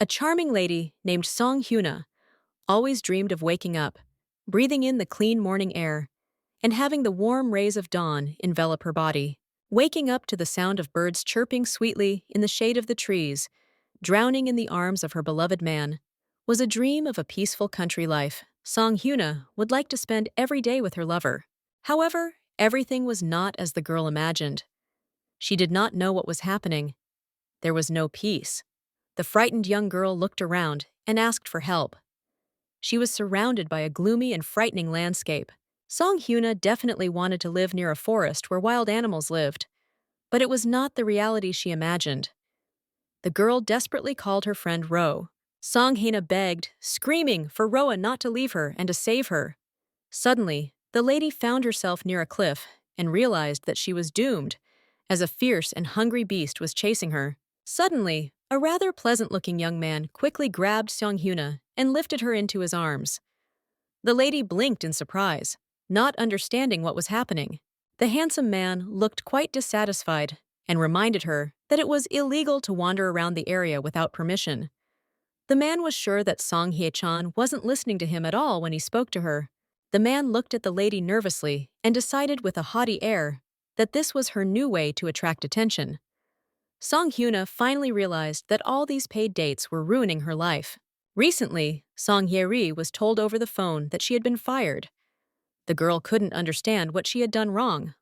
A charming lady named Song Hyuna always dreamed of waking up, breathing in the clean morning air, and having the warm rays of dawn envelop her body. Waking up to the sound of birds chirping sweetly in the shade of the trees, drowning in the arms of her beloved man, was a dream of a peaceful country life Song Hyuna would like to spend every day with her lover. However, everything was not as the girl imagined. She did not know what was happening. There was no peace. The frightened young girl looked around and asked for help. She was surrounded by a gloomy and frightening landscape. Song Hyuna definitely wanted to live near a forest where wild animals lived, but it was not the reality she imagined. The girl desperately called her friend Ro. Song Hyuna begged, screaming for Roa not to leave her and to save her. Suddenly, the lady found herself near a cliff and realized that she was doomed, as a fierce and hungry beast was chasing her. Suddenly, a rather pleasant-looking young man quickly grabbed Song Hyuna and lifted her into his arms. The lady blinked in surprise, not understanding what was happening. The handsome man looked quite dissatisfied and reminded her that it was illegal to wander around the area without permission. The man was sure that Song Hye-chan wasn't listening to him at all when he spoke to her. The man looked at the lady nervously and decided with a haughty air that this was her new way to attract attention. Song Hyuna finally realized that all these paid dates were ruining her life. Recently, Song Hye-ri was told over the phone that she had been fired. The girl couldn't understand what she had done wrong.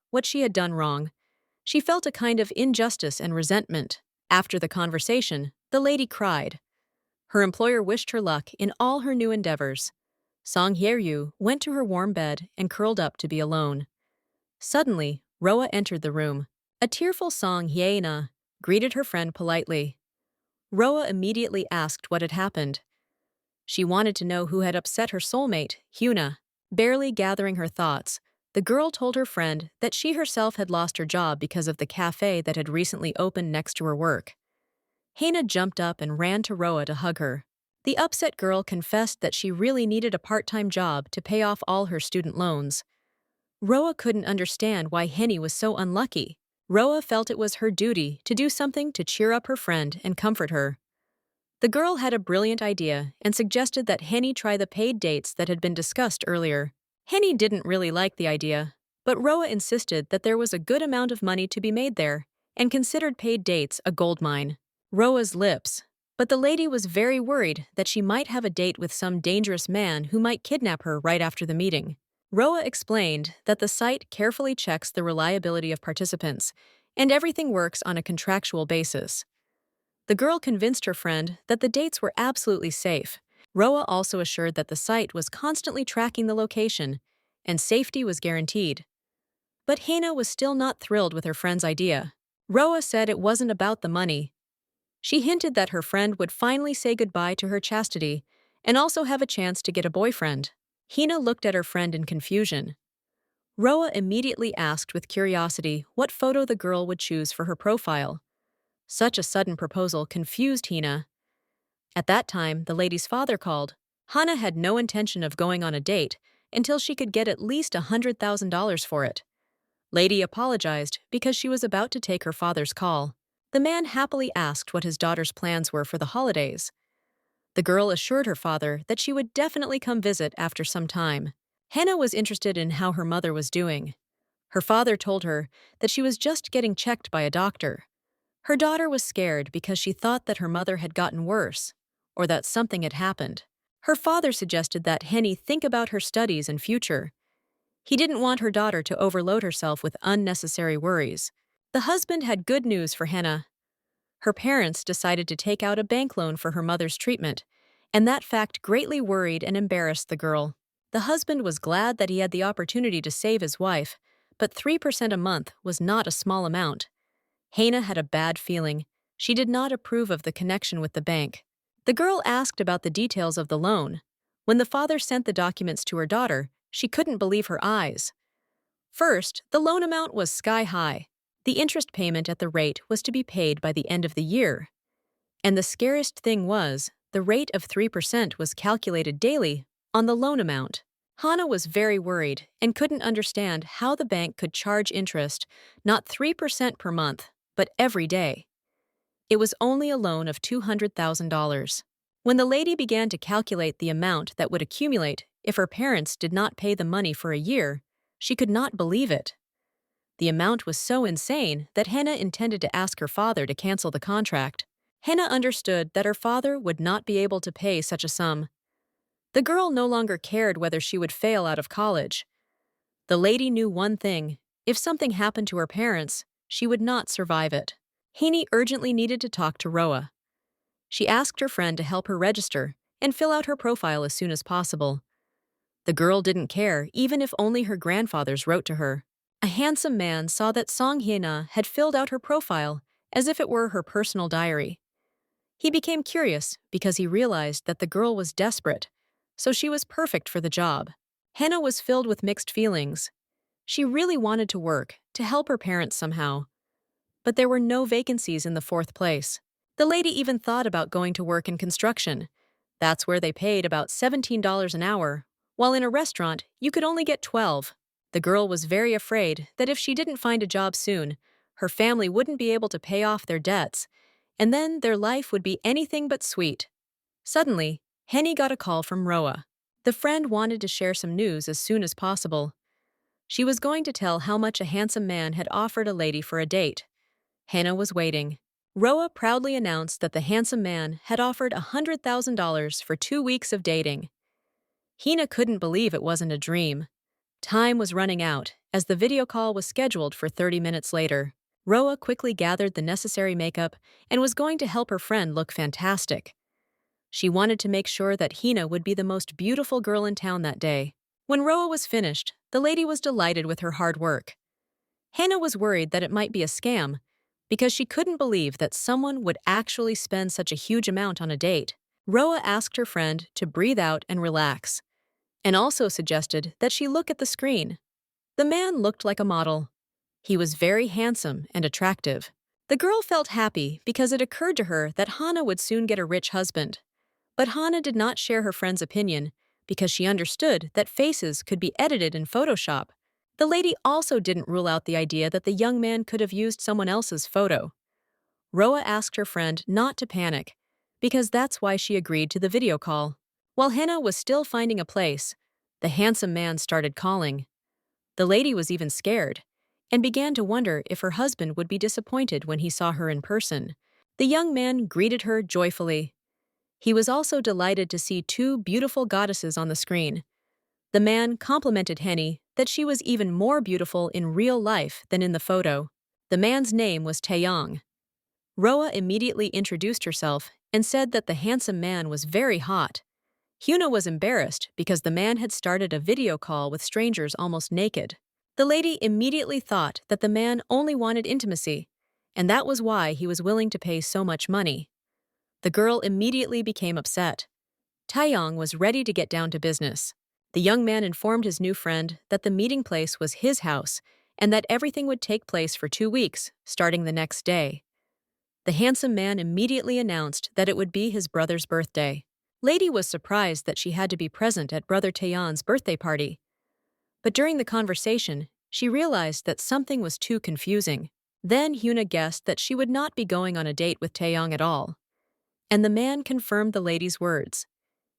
She felt a kind of injustice and resentment. After the conversation, the lady cried. Her employer wished her luck in all her new endeavors. Song Hye-ryu went to her warm bed and curled up to be alone. Suddenly, Roa entered the room. A tearful Song Hye-na greeted her friend politely. Roa immediately asked what had happened. She wanted to know who had upset her soulmate, Hyuna. Barely gathering her thoughts, the girl told her friend that she herself had lost her job because of the cafe that had recently opened next to her work. Hyuna jumped up and ran to Roa to hug her. The upset girl confessed that she really needed a part-time job to pay off all her student loans. Roa couldn't understand why Henny was so unlucky. Roa felt it was her duty to do something to cheer up her friend and comfort her. The girl had a brilliant idea and suggested that Henny try the paid dates that had been discussed earlier. Henny didn't really like the idea, but Roa insisted that there was a good amount of money to be made there and considered paid dates a goldmine. Roa's lips, but the lady was very worried that she might have a date with some dangerous man who might kidnap her right after the meeting. Roa explained that the site carefully checks the reliability of participants, and everything works on a contractual basis. The girl convinced her friend that the dates were absolutely safe. Roa also assured that the site was constantly tracking the location, and safety was guaranteed. But Hyuna was still not thrilled with her friend's idea. Roa said it wasn't about the money. She hinted that her friend would finally say goodbye to her chastity and also have a chance to get a boyfriend. Hyuna looked at her friend in confusion. Roa immediately asked with curiosity what photo the girl would choose for her profile. Such a sudden proposal confused Hyuna. At that time, the lady's father called. Hana had no intention of going on a date until she could get at least $100,000 for it. Lady apologized because she was about to take her father's call. The man happily asked what his daughter's plans were for the holidays. The girl assured her father that she would definitely come visit after some time. Hannah was interested in how her mother was doing. Her father told her that she was just getting checked by a doctor. Her daughter was scared because she thought that her mother had gotten worse, or that something had happened. Her father suggested that Henny think about her studies and future. He didn't want her daughter to overload herself with unnecessary worries. The husband had good news for Hannah. Her parents decided to take out a bank loan for her mother's treatment, and that fact greatly worried and embarrassed the girl. The husband was glad that he had the opportunity to save his wife, but 3% a month was not a small amount. Hannah had a bad feeling. She did not approve of the connection with the bank. The girl asked about the details of the loan. When the father sent the documents to her daughter, she couldn't believe her eyes. First, the loan amount was sky high. The interest payment at the rate was to be paid by the end of the year. And the scariest thing was, the rate of 3% was calculated daily on the loan amount. Hana was very worried and couldn't understand how the bank could charge interest, not 3% per month, but every day. It was only a loan of $200,000. When the lady began to calculate the amount that would accumulate if her parents did not pay the money for a year, she could not believe it. The amount was so insane that Hannah intended to ask her father to cancel the contract. Hannah understood that her father would not be able to pay such a sum. The girl no longer cared whether she would fail out of college. The lady knew one thing: if something happened to her parents, she would not survive it. Haney urgently needed to talk to Roa. She asked her friend to help her register and fill out her profile as soon as possible. The girl didn't care, even if only her grandfathers wrote to her. A handsome man saw that Song Hyena had filled out her profile as if it were her personal diary. He became curious because he realized that the girl was desperate, so she was perfect for the job. Hannah was filled with mixed feelings. She really wanted to work, to help her parents somehow. But there were no vacancies in the fourth place. The lady even thought about going to work in construction. That's where they paid about $17 an hour, while in a restaurant, you could only get 12. The girl was very afraid that if she didn't find a job soon, her family wouldn't be able to pay off their debts, and then their life would be anything but sweet. Suddenly, Henny got a call from Roa. The friend wanted to share some news as soon as possible. She was going to tell how much a handsome man had offered a lady for a date. Hannah was waiting. Roa proudly announced that the handsome man had offered $100,000 for 2 weeks of dating. Hina couldn't believe it wasn't a dream. Time was running out, as the video call was scheduled for 30 minutes later. Roa quickly gathered the necessary makeup and was going to help her friend look fantastic. She wanted to make sure that Hina would be the most beautiful girl in town that day. When Roa was finished, the lady was delighted with her hard work. Hannah was worried that it might be a scam, because she couldn't believe that someone would actually spend such a huge amount on a date. Roa asked her friend to breathe out and relax, and also suggested that she look at the screen. The man looked like a model. He was very handsome and attractive. The girl felt happy because it occurred to her that Hannah would soon get a rich husband. But Hannah did not share her friend's opinion because she understood that faces could be edited in Photoshop. The lady also didn't rule out the idea that the young man could have used someone else's photo. Roa asked her friend not to panic, because that's why she agreed to the video call. While Hannah was still finding a place, the handsome man started calling. The lady was even scared, and began to wonder if her husband would be disappointed when he saw her in person. The young man greeted her joyfully. He was also delighted to see 2 beautiful goddesses on the screen. The man complimented Henny that she was even more beautiful in real life than in the photo. The man's name was Taeyong. Roa immediately introduced herself and said that the handsome man was very hot. Hyuna was embarrassed because the man had started a video call with strangers almost naked. The lady immediately thought that the man only wanted intimacy, and that was why he was willing to pay so much money. The girl immediately became upset. Taeyong was ready to get down to business. The young man informed his new friend that the meeting place was his house and that everything would take place for 2 weeks, starting the next day. The handsome man immediately announced that it would be his brother's birthday. Lady was surprised that she had to be present at Brother Taeyong's birthday party. But during the conversation, she realized that something was too confusing. Then Hyuna guessed that she would not be going on a date with Taeyong at all. And the man confirmed the lady's words.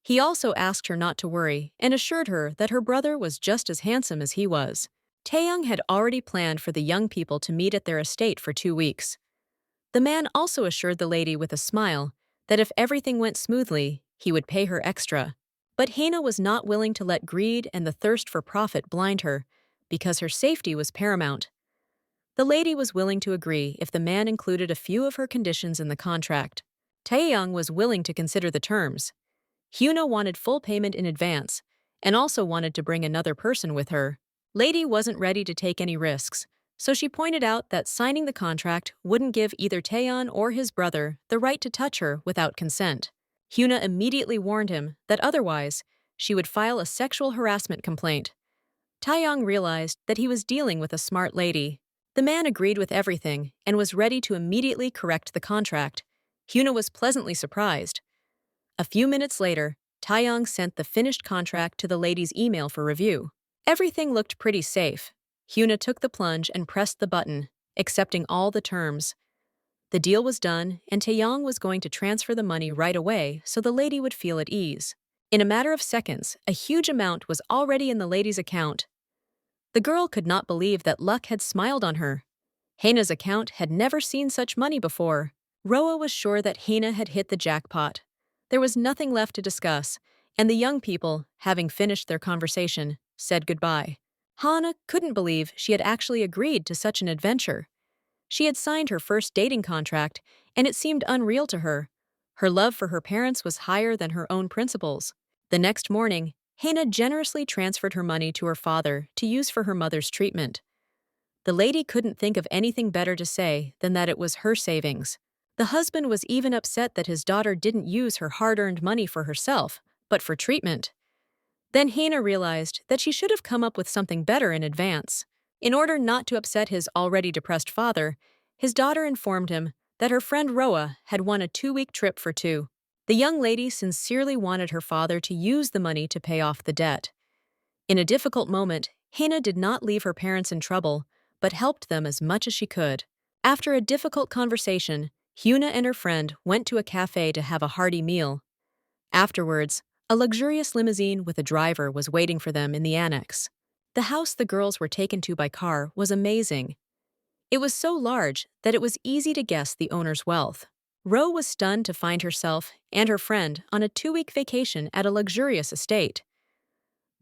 He also asked her not to worry and assured her that her brother was just as handsome as he was. Taeyong had already planned for the young people to meet at their estate for 2 weeks. The man also assured the lady with a smile that if everything went smoothly, he would pay her extra. But Hannah was not willing to let greed and the thirst for profit blind her, because her safety was paramount. The lady was willing to agree if the man included a few of her conditions in the contract. Taeyong was willing to consider the terms. Hyuna wanted full payment in advance, and also wanted to bring another person with her. Lady wasn't ready to take any risks, so she pointed out that signing the contract wouldn't give either Taeyeon or his brother the right to touch her without consent. Hyuna immediately warned him that otherwise, she would file a sexual harassment complaint. Taeyong realized that he was dealing with a smart lady. The man agreed with everything and was ready to immediately correct the contract. Hyuna was pleasantly surprised. A few minutes later, Taeyong sent the finished contract to the lady's email for review. Everything looked pretty safe. Hyuna took the plunge and pressed the button, accepting all the terms. The deal was done, and Taeyong was going to transfer the money right away so the lady would feel at ease. In a matter of seconds, a huge amount was already in the lady's account. The girl could not believe that luck had smiled on her. Haina's account had never seen such money before. Roa was sure that Haina had hit the jackpot. There was nothing left to discuss, and the young people, having finished their conversation, said goodbye. Hana couldn't believe she had actually agreed to such an adventure. She had signed her first dating contract, and it seemed unreal to her. Her love for her parents was higher than her own principles. The next morning, Haina generously transferred her money to her father to use for her mother's treatment. The lady couldn't think of anything better to say than that it was her savings. The husband was even upset that his daughter didn't use her hard-earned money for herself, but for treatment. Then Haina realized that she should have come up with something better in advance. In order not to upset his already depressed father, his daughter informed him that her friend Roa had won a 2-week trip for two. The young lady sincerely wanted her father to use the money to pay off the debt. In a difficult moment, Haina did not leave her parents in trouble, but helped them as much as she could. After a difficult conversation, Hyuna and her friend went to a cafe to have a hearty meal. Afterwards, a luxurious limousine with a driver was waiting for them in the annex. The house the girls were taken to by car was amazing. It was so large that it was easy to guess the owner's wealth. Ro was stunned to find herself and her friend on a 2-week vacation at a luxurious estate.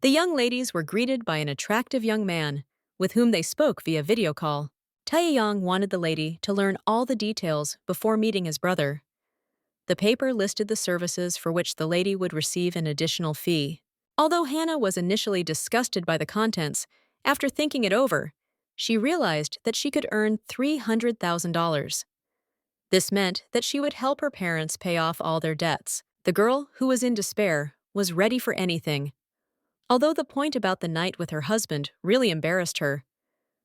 The young ladies were greeted by an attractive young man, with whom they spoke via video call. Taeyong wanted the lady to learn all the details before meeting his brother. The paper listed the services for which the lady would receive an additional fee. Although Hannah was initially disgusted by the contents, after thinking it over, she realized that she could earn $300,000. This meant that she would help her parents pay off all their debts. The girl, who was in despair, was ready for anything. Although the point about the night with her husband really embarrassed her,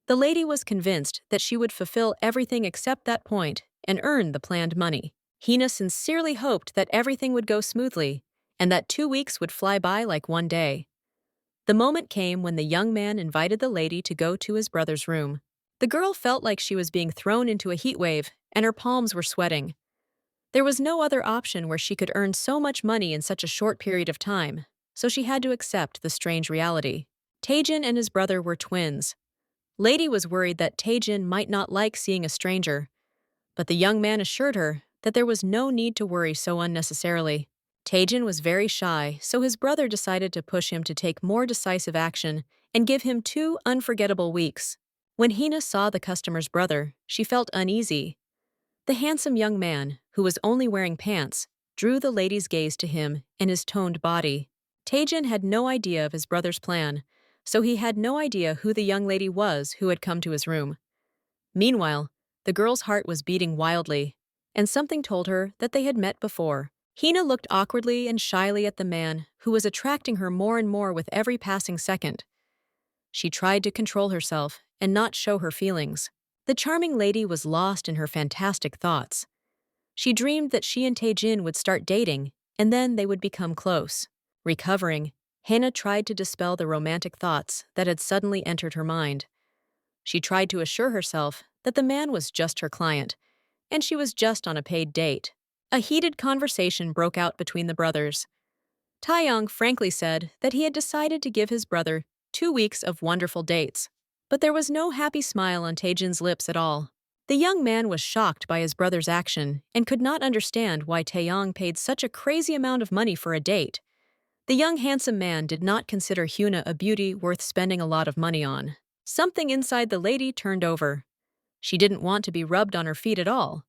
the lady was convinced that she would fulfill everything except that point and earn the planned money. Hina sincerely hoped that everything would go smoothly and that 2 weeks would fly by like one day. The moment came when the young man invited the lady to go to his brother's room. The girl felt like she was being thrown into a heat wave and her palms were sweating. There was no other option where she could earn so much money in such a short period of time, so she had to accept the strange reality. Taejin and his brother were twins. Lady was worried that Taejin might not like seeing a stranger, but the young man assured her that there was no need to worry so unnecessarily. Taejin was very shy, so his brother decided to push him to take more decisive action and give him 2 unforgettable weeks. When Hina saw the customer's brother, she felt uneasy. The handsome young man, who was only wearing pants, drew the lady's gaze to him and his toned body. Taejin had no idea of his brother's plan, so he had no idea who the young lady was who had come to his room. Meanwhile, the girl's heart was beating wildly, and something told her that they had met before. Hina looked awkwardly and shyly at the man who was attracting her more and more with every passing second. She tried to control herself and not show her feelings. The charming lady was lost in her fantastic thoughts. She dreamed that she and Taejin would start dating, and then they would become close. Recovering, Hannah tried to dispel the romantic thoughts that had suddenly entered her mind. She tried to assure herself that the man was just her client, and she was just on a paid date. A heated conversation broke out between the brothers. Taeyong frankly said that he had decided to give his brother 2 weeks of wonderful dates, but there was no happy smile on Taejin's lips at all. The young man was shocked by his brother's action and could not understand why Taeyong paid such a crazy amount of money for a date. The young handsome man did not consider Hyuna a beauty worth spending a lot of money on. Something inside the lady turned over. She didn't want to be rubbed on her feet at all.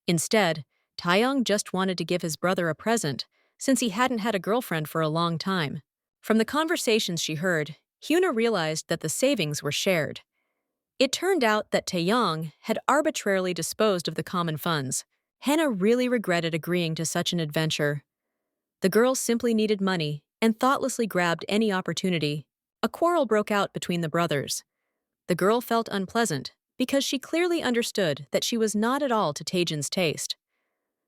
Instead, Taeyong just wanted to give his brother a present, since he hadn't had a girlfriend for a long time. From the conversations she heard, Hyuna realized that the savings were shared. It turned out that Taeyong had arbitrarily disposed of the common funds. Hannah really regretted agreeing to such an adventure. The girl simply needed money and thoughtlessly grabbed any opportunity. A quarrel broke out between the brothers. The girl felt unpleasant because she clearly understood that she was not at all to Taejin's taste.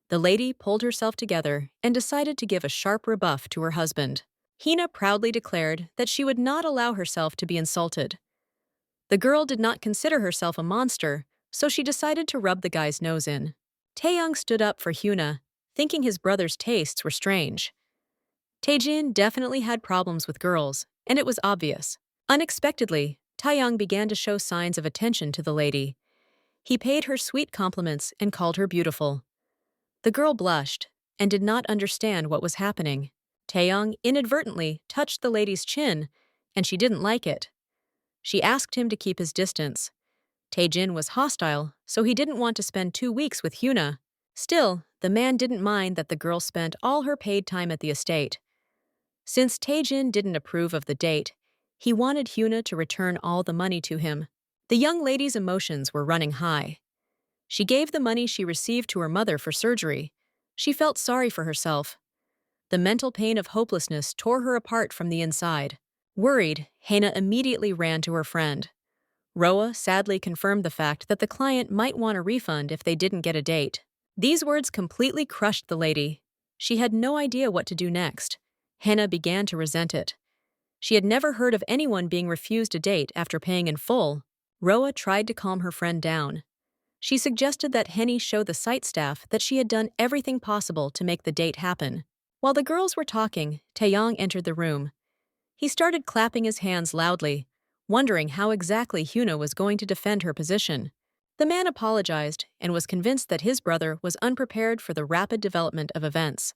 The lady pulled herself together and decided to give a sharp rebuff to her husband. Hina proudly declared that she would not allow herself to be insulted. The girl did not consider herself a monster, so she decided to rub the guy's nose in. Taeyong stood up for Hyuna, thinking his brother's tastes were strange. Taejin definitely had problems with girls, and it was obvious. Unexpectedly, Taeyong began to show signs of attention to the lady. He paid her sweet compliments and called her beautiful. The girl blushed and did not understand what was happening. Taeyong inadvertently touched the lady's chin, and she didn't like it. She asked him to keep his distance. Taejin was hostile, so he didn't want to spend 2 weeks with Hyuna. Still, the man didn't mind that the girl spent all her paid time at the estate. Since Taejin didn't approve of the date, he wanted Hyuna to return all the money to him. The young lady's emotions were running high. She gave the money she received to her mother for surgery. She felt sorry for herself. The mental pain of hopelessness tore her apart from the inside. Worried, Hana immediately ran to her friend. Roa sadly confirmed the fact that the client might want a refund if they didn't get a date. These words completely crushed the lady. She had no idea what to do next. Hana began to resent it. She had never heard of anyone being refused a date after paying in full. Roa tried to calm her friend down. She suggested that Henny show the site staff that she had done everything possible to make the date happen. While the girls were talking, Taeyong entered the room. He started clapping his hands loudly, wondering how exactly Hyuna was going to defend her position. The man apologized and was convinced that his brother was unprepared for the rapid development of events.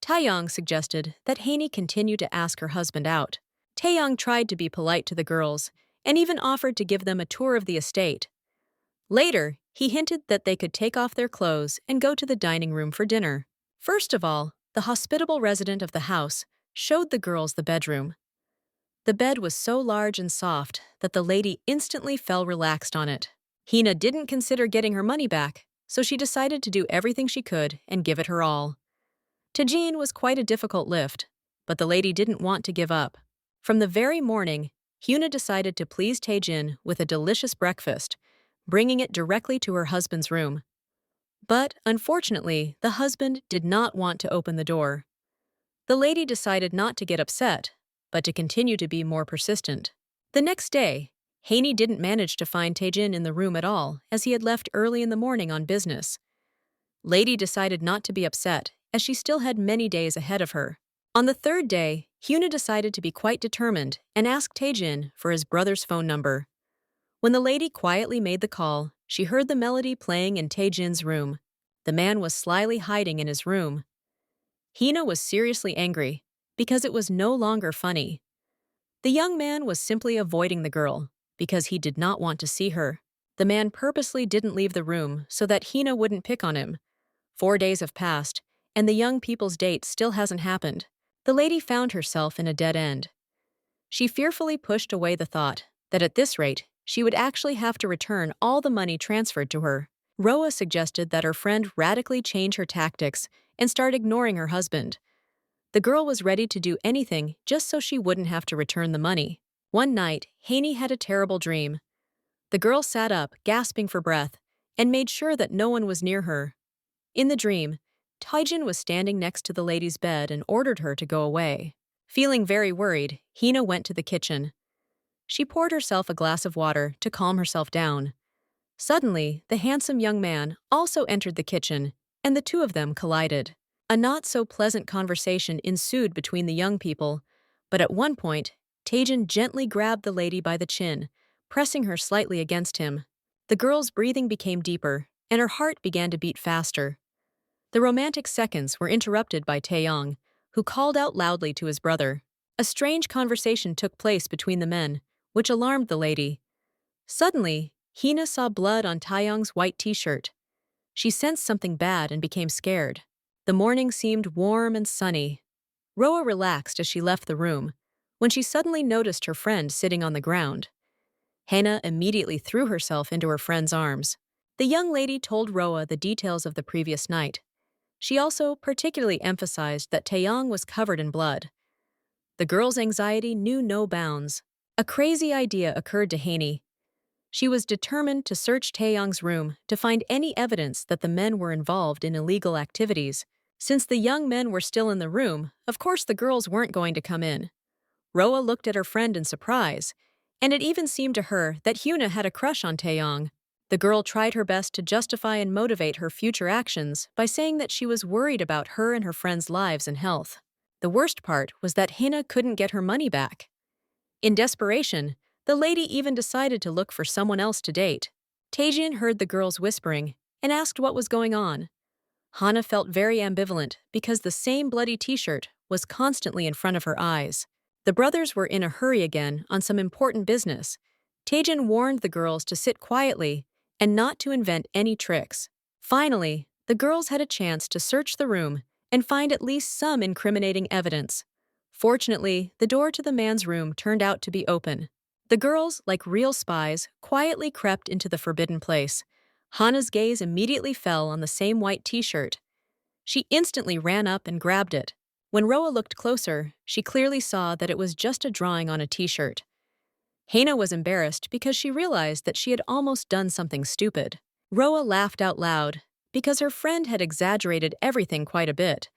Taeyong suggested that Haney continue to ask her husband out. Taeyong tried to be polite to the girls and even offered to give them a tour of the estate. Later, he hinted that they could take off their clothes and go to the dining room for dinner. First of all, the hospitable resident of the house showed the girls the bedroom. The bed was so large and soft that the lady instantly fell relaxed on it. Hina didn't consider getting her money back, so she decided to do everything she could and give it her all. Taejin was quite a difficult lift, but the lady didn't want to give up. From the very morning, Hyuna decided to please Taejin with a delicious breakfast, bringing it directly to her husband's room. But, unfortunately, the husband did not want to open the door. The lady decided not to get upset, but to continue to be more persistent. The next day, Haney didn't manage to find Taejin in the room at all, as he had left early in the morning on business. Lady decided not to be upset, as she still had many days ahead of her. On the third day, Hyuna decided to be quite determined and asked Taejin for his brother's phone number. When the lady quietly made the call, she heard the melody playing in Taejin's room. The man was slyly hiding in his room. Hina was seriously angry, because it was no longer funny. The young man was simply avoiding the girl, because he did not want to see her. The man purposely didn't leave the room so that Hina wouldn't pick on him. 4 days have passed, and the young people's date still hasn't happened. The lady found herself in a dead end. She fearfully pushed away the thought that at this rate, she would actually have to return all the money transferred to her. Roa suggested that her friend radically change her tactics and start ignoring her husband. The girl was ready to do anything just so she wouldn't have to return the money. One night, Haney had a terrible dream. The girl sat up, gasping for breath, and made sure that no one was near her. In the dream, Taejin was standing next to the lady's bed and ordered her to go away. Feeling very worried, Hina went to the kitchen. She poured herself a glass of water to calm herself down. Suddenly, the handsome young man also entered the kitchen, and the two of them collided. A not-so-pleasant conversation ensued between the young people, but at one point, Taejin gently grabbed the lady by the chin, pressing her slightly against him. The girl's breathing became deeper, and her heart began to beat faster. The romantic seconds were interrupted by Taeyong, who called out loudly to his brother. A strange conversation took place between the men, which alarmed the lady. Suddenly, Hina saw blood on Taeyong's white t-shirt. She sensed something bad and became scared. The morning seemed warm and sunny. Roa relaxed as she left the room, when she suddenly noticed her friend sitting on the ground. Hana immediately threw herself into her friend's arms. The young lady told Roa the details of the previous night. She also particularly emphasized that Taeyong was covered in blood. The girl's anxiety knew no bounds. A crazy idea occurred to Haney. She was determined to search Taeyong's room to find any evidence that the men were involved in illegal activities. Since the young men were still in the room, of course the girls weren't going to come in. Roa looked at her friend in surprise, and it even seemed to her that Hyuna had a crush on Taeyong. The girl tried her best to justify and motivate her future actions by saying that she was worried about her and her friends' lives and health. The worst part was that Hina couldn't get her money back. In desperation, the lady even decided to look for someone else to date. Taejin heard the girls whispering and asked what was going on. Hana felt very ambivalent because the same bloody t-shirt was constantly in front of her eyes. The brothers were in a hurry again on some important business. Taejin warned the girls to sit quietly and not to invent any tricks. Finally, the girls had a chance to search the room and find at least some incriminating evidence. Fortunately, the door to the man's room turned out to be open. The girls, like real spies, quietly crept into the forbidden place. Hana's gaze immediately fell on the same white t-shirt. She instantly ran up and grabbed it. When Roa looked closer, she clearly saw that it was just a drawing on a t-shirt. Hana was embarrassed because she realized that she had almost done something stupid. Roa laughed out loud because her friend had exaggerated everything quite a bit.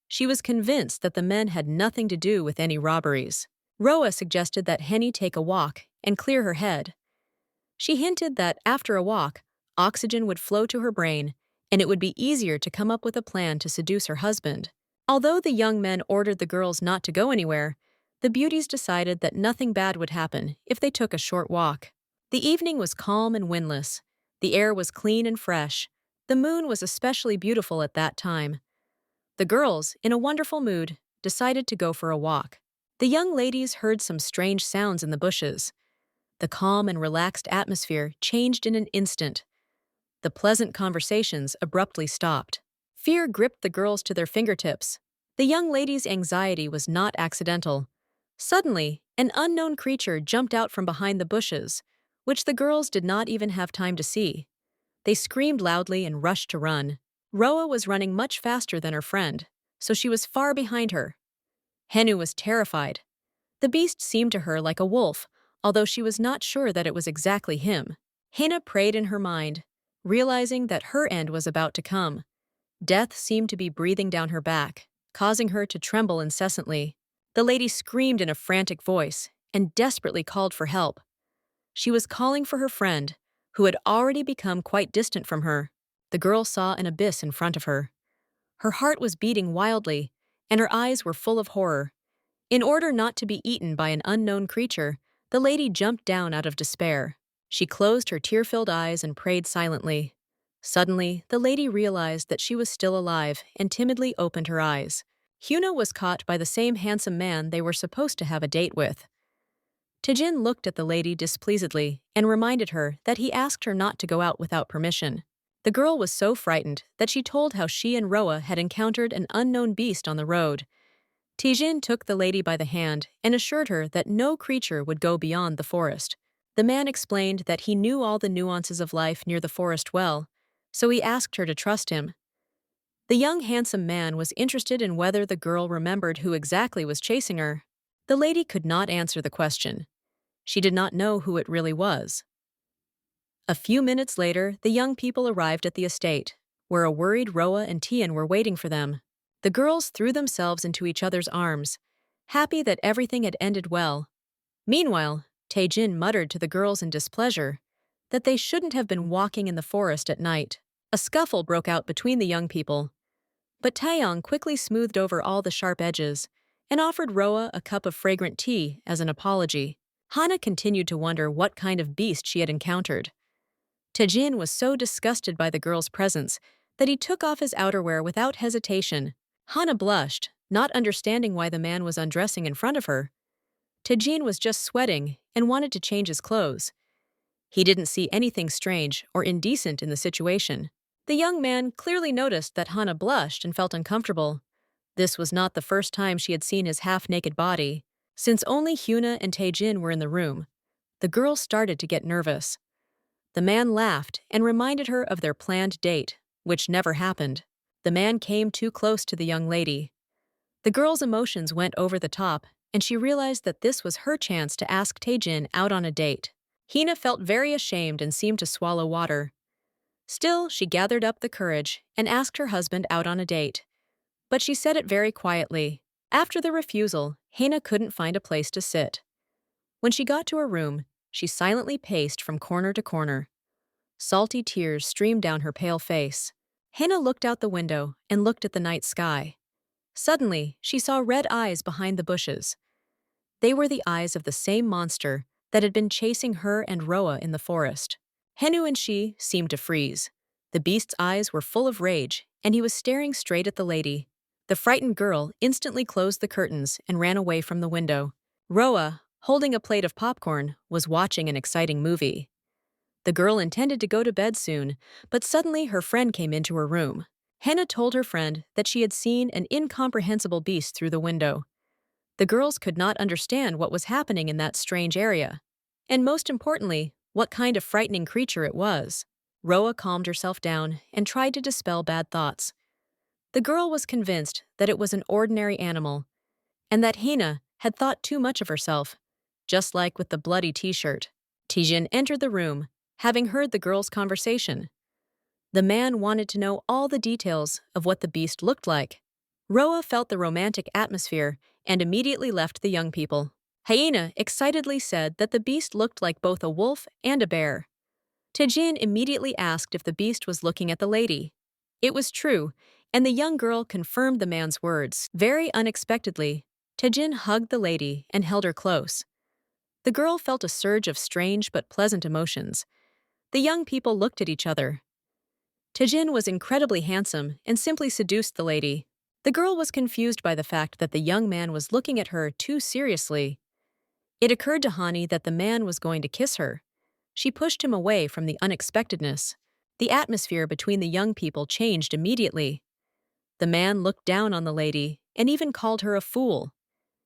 She was convinced that the men had nothing to do with any robberies. Roa suggested that Henny take a walk and clear her head. She hinted that after a walk, oxygen would flow to her brain and it would be easier to come up with a plan to seduce her husband. Although the young men ordered the girls not to go anywhere, the beauties decided that nothing bad would happen if they took a short walk. The evening was calm and windless. The air was clean and fresh. The moon was especially beautiful at that time. The girls, in a wonderful mood, decided to go for a walk. The young ladies heard some strange sounds in the bushes. The calm and relaxed atmosphere changed in an instant. The pleasant conversations abruptly stopped. Fear gripped the girls to their fingertips. The young lady's anxiety was not accidental. Suddenly, an unknown creature jumped out from behind the bushes, which the girls did not even have time to see. They screamed loudly and rushed to run. Roa was running much faster than her friend, so she was far behind her. Henu was terrified. The beast seemed to her like a wolf, although she was not sure that it was exactly him. Hina prayed in her mind, realizing that her end was about to come. Death seemed to be breathing down her back, causing her to tremble incessantly. The lady screamed in a frantic voice and desperately called for help. She was calling for her friend, who had already become quite distant from her. The girl saw an abyss in front of her. Her heart was beating wildly, and her eyes were full of horror. In order not to be eaten by an unknown creature, the lady jumped down out of despair. She closed her tear-filled eyes and prayed silently. Suddenly, the lady realized that she was still alive and timidly opened her eyes. Hyuna was caught by the same handsome man they were supposed to have a date with. Taejin looked at the lady displeasedly and reminded her that he asked her not to go out without permission. The girl was so frightened that she told how she and Roa had encountered an unknown beast on the road. Taejin took the lady by the hand and assured her that no creature would go beyond the forest. The man explained that he knew all the nuances of life near the forest well, so he asked her to trust him. The young handsome man was interested in whether the girl remembered who exactly was chasing her. The lady could not answer the question. She did not know who it really was. A few minutes later, the young people arrived at the estate, where a worried Roa and Tian were waiting for them. The girls threw themselves into each other's arms, happy that everything had ended well. Meanwhile, Taejin muttered to the girls in displeasure that they shouldn't have been walking in the forest at night. A scuffle broke out between the young people, but Taeyong quickly smoothed over all the sharp edges and offered Roa a cup of fragrant tea as an apology. Hana continued to wonder what kind of beast she had encountered. Taejin was so disgusted by the girl's presence that he took off his outerwear without hesitation. Hana blushed, not understanding why the man was undressing in front of her. Taejin was just sweating and wanted to change his clothes. He didn't see anything strange or indecent in the situation. The young man clearly noticed that Hana blushed and felt uncomfortable. This was not the first time she had seen his half-naked body. Since only Hyuna and Taejin were in the room, the girl started to get nervous. The man laughed and reminded her of their planned date, which never happened. The man came too close to the young lady. The girl's emotions went over the top, and she realized that this was her chance to ask Taejin out on a date. Hina felt very ashamed and seemed to swallow water. Still, she gathered up the courage and asked her husband out on a date. But she said it very quietly. After the refusal, Hina couldn't find a place to sit. When she got to her room, she silently paced from corner to corner. Salty tears streamed down her pale face. Hannah looked out the window and looked at the night sky. Suddenly, she saw red eyes behind the bushes. They were the eyes of the same monster that had been chasing her and Roa in the forest. Henu and she seemed to freeze. The beast's eyes were full of rage, and he was staring straight at the lady. The frightened girl instantly closed the curtains and ran away from the window. Roa, holding a plate of popcorn, was watching an exciting movie. The girl intended to go to bed soon, but suddenly her friend came into her room. Hannah told her friend that she had seen an incomprehensible beast through the window. The girls could not understand what was happening in that strange area. And most importantly, what kind of frightening creature it was. Roa calmed herself down and tried to dispel bad thoughts. The girl was convinced that it was an ordinary animal, and that Hannah had thought too much of herself, just like with the bloody t-shirt. Tijin entered the room, having heard the girls' conversation. The man wanted to know all the details of what the beast looked like. Roa felt the romantic atmosphere and immediately left the young people. Hyena excitedly said that the beast looked like both a wolf and a bear. Tijin immediately asked if the beast was looking at the lady. It was true, and the young girl confirmed the man's words. Very unexpectedly, Tijin hugged the lady and held her close. The girl felt a surge of strange but pleasant emotions. The young people looked at each other. Tijin was incredibly handsome and simply seduced the lady. The girl was confused by the fact that the young man was looking at her too seriously. It occurred to Hani that the man was going to kiss her. She pushed him away from the unexpectedness. The atmosphere between the young people changed immediately. The man looked down on the lady and even called her a fool.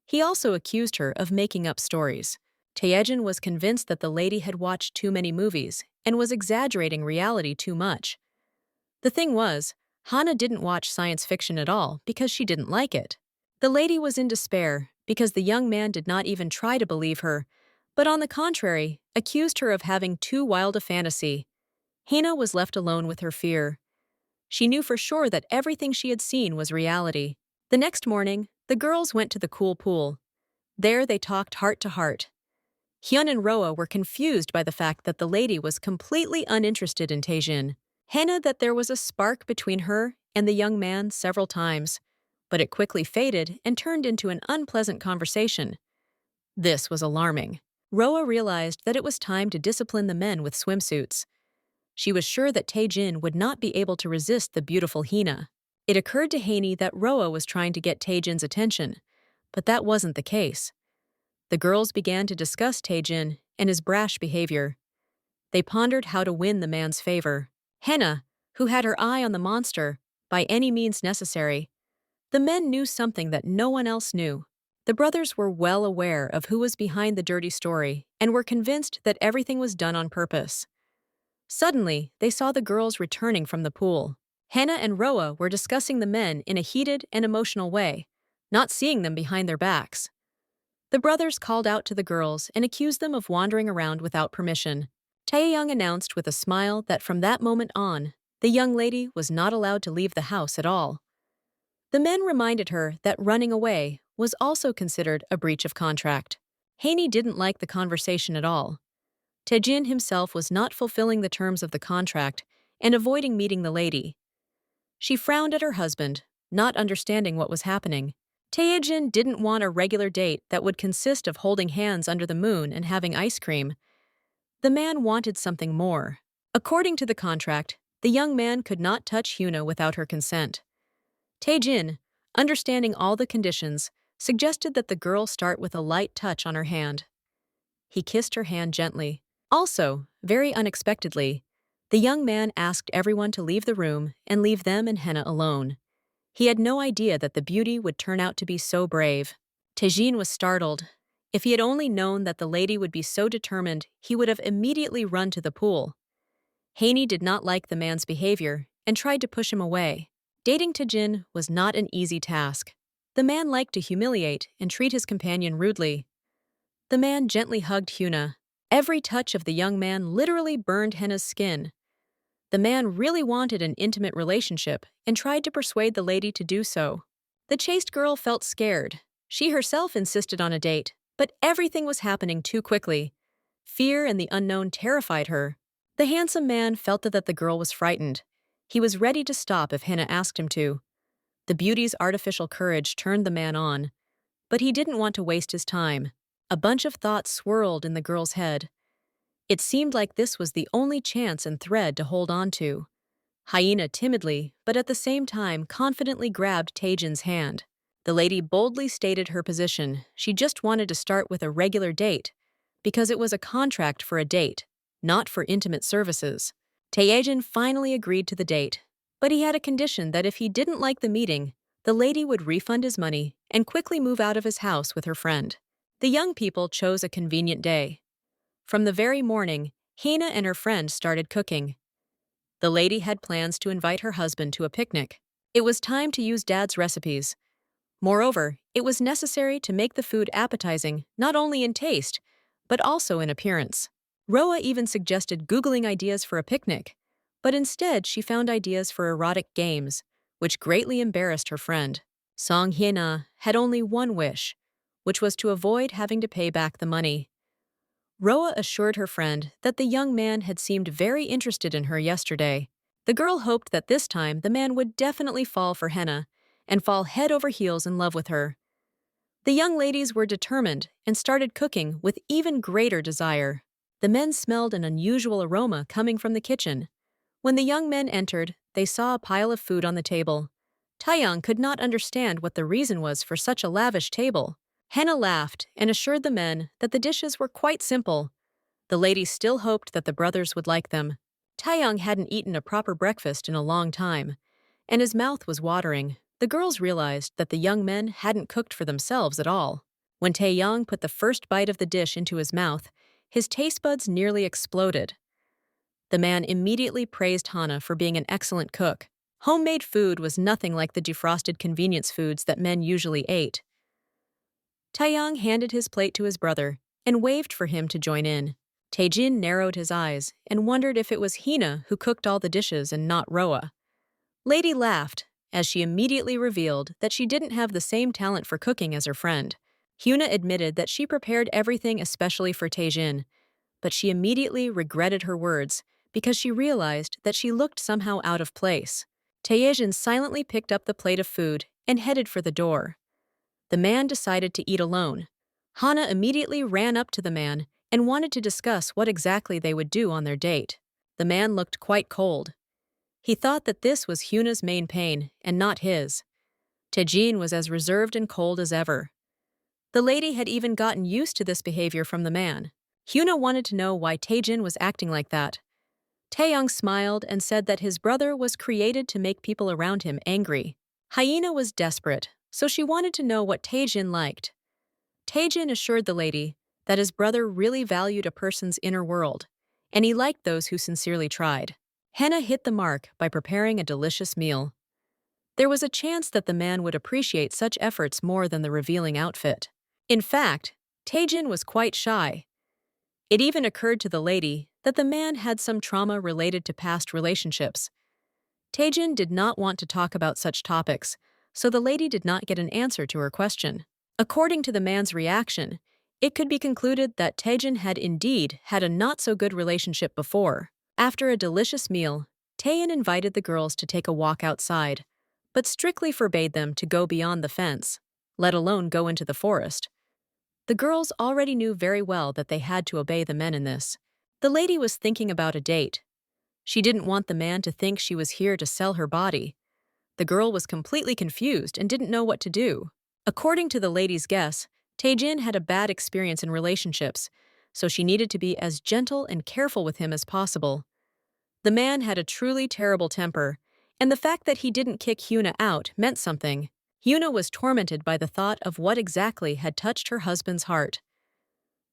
He also accused her of making up stories. Taejin was convinced that the lady had watched too many movies and was exaggerating reality too much. The thing was, Hana didn't watch science fiction at all because she didn't like it. The lady was in despair because the young man did not even try to believe her, but on the contrary, accused her of having too wild a fantasy. Hana was left alone with her fear. She knew for sure that everything she had seen was reality. The next morning, the girls went to the cool pool. There they talked heart to heart. Hyun and Roa were confused by the fact that the lady was completely uninterested in Taejin. Hannah that there was a spark between her and the young man several times, but it quickly faded and turned into an unpleasant conversation. This was alarming. Roa realized that it was time to discipline the men with swimsuits. She was sure that Taejin would not be able to resist the beautiful Hina. It occurred to Haney that Roa was trying to get Taejin's attention, but that wasn't the case. The girls began to discuss Taejin and his brash behavior. They pondered how to win the man's favor. Henna, who had her eye on the monster, by any means necessary. The men knew something that no one else knew. The brothers were well aware of who was behind the dirty story and were convinced that everything was done on purpose. Suddenly, they saw the girls returning from the pool. Henna and Roa were discussing the men in a heated and emotional way, not seeing them behind their backs. The brothers called out to the girls and accused them of wandering around without permission. Taeyang announced with a smile that from that moment on, the young lady was not allowed to leave the house at all. The men reminded her that running away was also considered a breach of contract. Haney didn't like the conversation at all. Taejin himself was not fulfilling the terms of the contract and avoiding meeting the lady. She frowned at her husband, not understanding what was happening. Taejin didn't want a regular date that would consist of holding hands under the moon and having ice cream. The man wanted something more. According to the contract, the young man could not touch Hyuna without her consent. Taejin, understanding all the conditions, suggested that the girl start with a light touch on her hand. He kissed her hand gently. Also, very unexpectedly, the young man asked everyone to leave the room and leave them and Henna alone. He had no idea that the beauty would turn out to be so brave. Taejin was startled. If he had only known that the lady would be so determined, he would have immediately run to the pool. Haney did not like the man's behavior and tried to push him away. Dating Taejin was not an easy task. The man liked to humiliate and treat his companion rudely. The man gently hugged Hyuna. Every touch of the young man literally burned Henna's skin. The man really wanted an intimate relationship and tried to persuade the lady to do so. The chaste girl felt scared. She herself insisted on a date, but everything was happening too quickly. Fear and the unknown terrified her. The handsome man felt that the girl was frightened. He was ready to stop if Hannah asked him to. The beauty's artificial courage turned the man on, but he didn't want to waste his time. A bunch of thoughts swirled in the girl's head. It seemed like this was the only chance and thread to hold on to. Hyena timidly, but at the same time confidently grabbed Taejin's hand. The lady boldly stated her position. She just wanted to start with a regular date, because it was a contract for a date, not for intimate services. Taejin finally agreed to the date, but he had a condition that if he didn't like the meeting, the lady would refund his money and quickly move out of his house with her friend. The young people chose a convenient day. From the very morning, Hina and her friend started cooking. The lady had plans to invite her husband to a picnic. It was time to use Dad's recipes. Moreover, it was necessary to make the food appetizing not only in taste, but also in appearance. Roa even suggested Googling ideas for a picnic, but instead she found ideas for erotic games, which greatly embarrassed her friend. Song Hyena had only one wish, which was to avoid having to pay back the money. Roa assured her friend that the young man had seemed very interested in her yesterday. The girl hoped that this time the man would definitely fall for Henna and fall head over heels in love with her. The young ladies were determined and started cooking with even greater desire. The men smelled an unusual aroma coming from the kitchen. When the young men entered, they saw a pile of food on the table. Taeyang could not understand what the reason was for such a lavish table. Henna laughed and assured the men that the dishes were quite simple. The ladies still hoped that the brothers would like them. Taeyang hadn't eaten a proper breakfast in a long time, and his mouth was watering. The girls realized that the young men hadn't cooked for themselves at all. When Taeyang put the first bite of the dish into his mouth, his taste buds nearly exploded. The man immediately praised Hana for being an excellent cook. Homemade food was nothing like the defrosted convenience foods that men usually ate. Taeyang handed his plate to his brother and waved for him to join in. Taejin narrowed his eyes and wondered if it was Hina who cooked all the dishes and not Roa. Lady laughed as she immediately revealed that she didn't have the same talent for cooking as her friend. Hyuna admitted that she prepared everything especially for Taejin, but she immediately regretted her words because she realized that she looked somehow out of place. Taejin silently picked up the plate of food and headed for the door. The man decided to eat alone. Hana immediately ran up to the man and wanted to discuss what exactly they would do on their date. The man looked quite cold. He thought that this was Hyuna's main pain and not his. Taejin was as reserved and cold as ever. The lady had even gotten used to this behavior from the man. Hyuna wanted to know why Taejin was acting like that. Taeyang smiled and said that his brother was created to make people around him angry. Hyena was desperate, so she wanted to know what Taejin liked. Taejin assured the lady that his brother really valued a person's inner world, and he liked those who sincerely tried. Henna hit the mark by preparing a delicious meal. There was a chance that the man would appreciate such efforts more than the revealing outfit. In fact, Taejin was quite shy. It even occurred to the lady that the man had some trauma related to past relationships. Taejin did not want to talk about such topics, so the lady did not get an answer to her question. According to the man's reaction, it could be concluded that Taejin had indeed had a not-so-good relationship before. After a delicious meal, Taeyin invited the girls to take a walk outside, but strictly forbade them to go beyond the fence, let alone go into the forest. The girls already knew very well that they had to obey the men in this. The lady was thinking about a date. She didn't want the man to think she was here to sell her body. The girl was completely confused and didn't know what to do. According to the lady's guess, Taejin had a bad experience in relationships, so she needed to be as gentle and careful with him as possible. The man had a truly terrible temper, and the fact that he didn't kick Hyuna out meant something. Hyuna was tormented by the thought of what exactly had touched her husband's heart.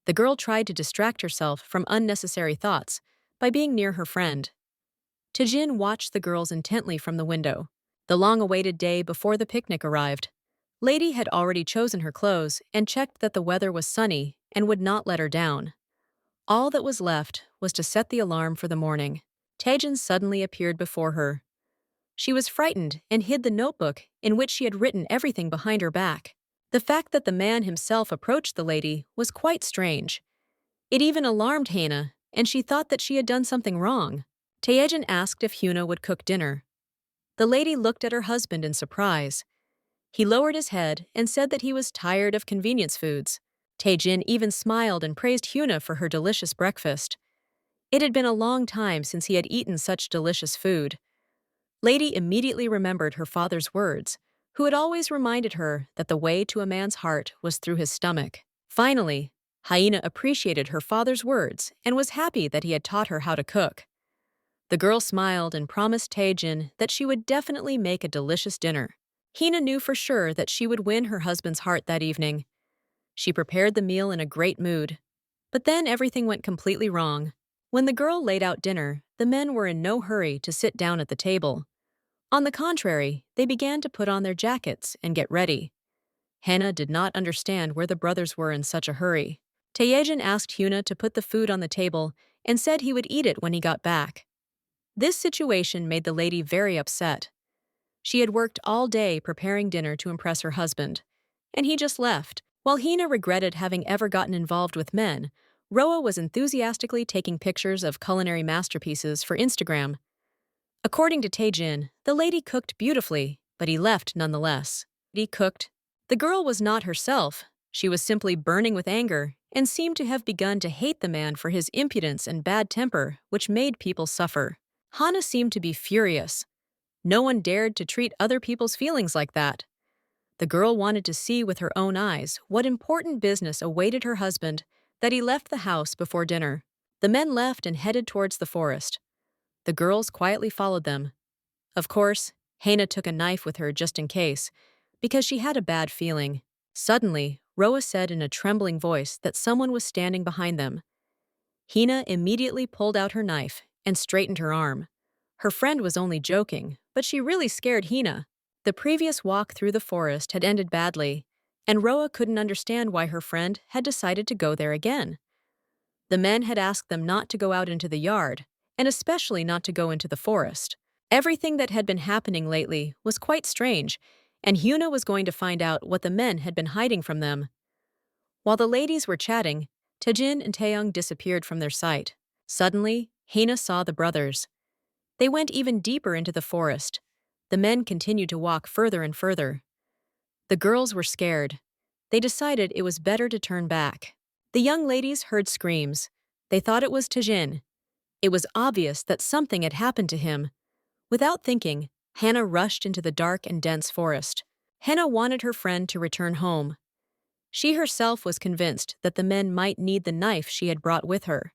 The girl tried to distract herself from unnecessary thoughts by being near her friend. Taejin watched the girls intently from the window. The long-awaited day before the picnic arrived. Lady had already chosen her clothes and checked that the weather was sunny and would not let her down. All that was left was to set the alarm for the morning. Taejin suddenly appeared before her. She was frightened and hid the notebook in which she had written everything behind her back. The fact that the man himself approached the lady was quite strange. It even alarmed Hana and she thought that she had done something wrong. Taejin asked if Hyuna would cook dinner. The lady looked at her husband in surprise. He lowered his head and said that he was tired of convenience foods. Taejin even smiled and praised Hyuna for her delicious breakfast. It had been a long time since he had eaten such delicious food. Lady immediately remembered her father's words, who had always reminded her that the way to a man's heart was through his stomach. Finally, Hyena appreciated her father's words and was happy that he had taught her how to cook. The girl smiled and promised Taejin that she would definitely make a delicious dinner. Hina knew for sure that she would win her husband's heart that evening. She prepared the meal in a great mood. But then everything went completely wrong. When the girl laid out dinner, the men were in no hurry to sit down at the table. On the contrary, they began to put on their jackets and get ready. Hannah did not understand where the brothers were in such a hurry. Taejin asked Hyuna to put the food on the table and said he would eat it when he got back. This situation made the lady very upset. She had worked all day preparing dinner to impress her husband, and he just left. While Hina regretted having ever gotten involved with men, Roa was enthusiastically taking pictures of culinary masterpieces for Instagram. According to Taejin, the lady cooked beautifully, but he left nonetheless. He cooked. The girl was not herself. She was simply burning with anger and seemed to have begun to hate the man for his impudence and bad temper, which made people suffer. Hana seemed to be furious. No one dared to treat other people's feelings like that. The girl wanted to see with her own eyes what important business awaited her husband that he left the house before dinner. The men left and headed towards the forest. The girls quietly followed them. Of course, Hana took a knife with her just in case, because she had a bad feeling. Suddenly, Roa said in a trembling voice that someone was standing behind them. Hina immediately pulled out her knife and straightened her arm. Her friend was only joking, but she really scared Hina. The previous walk through the forest had ended badly, and Roa couldn't understand why her friend had decided to go there again. The men had asked them not to go out into the yard, and especially not to go into the forest. Everything that had been happening lately was quite strange, and Hyuna was going to find out what the men had been hiding from them. While the ladies were chatting, Taejin and Taeyong disappeared from their sight. Suddenly, Hina saw the brothers. They went even deeper into the forest. The men continued to walk further and further. The girls were scared. They decided it was better to turn back. The young ladies heard screams. They thought it was Taejin. It was obvious that something had happened to him. Without thinking, Hannah rushed into the dark and dense forest. Hannah wanted her friend to return home. She herself was convinced that the men might need the knife she had brought with her.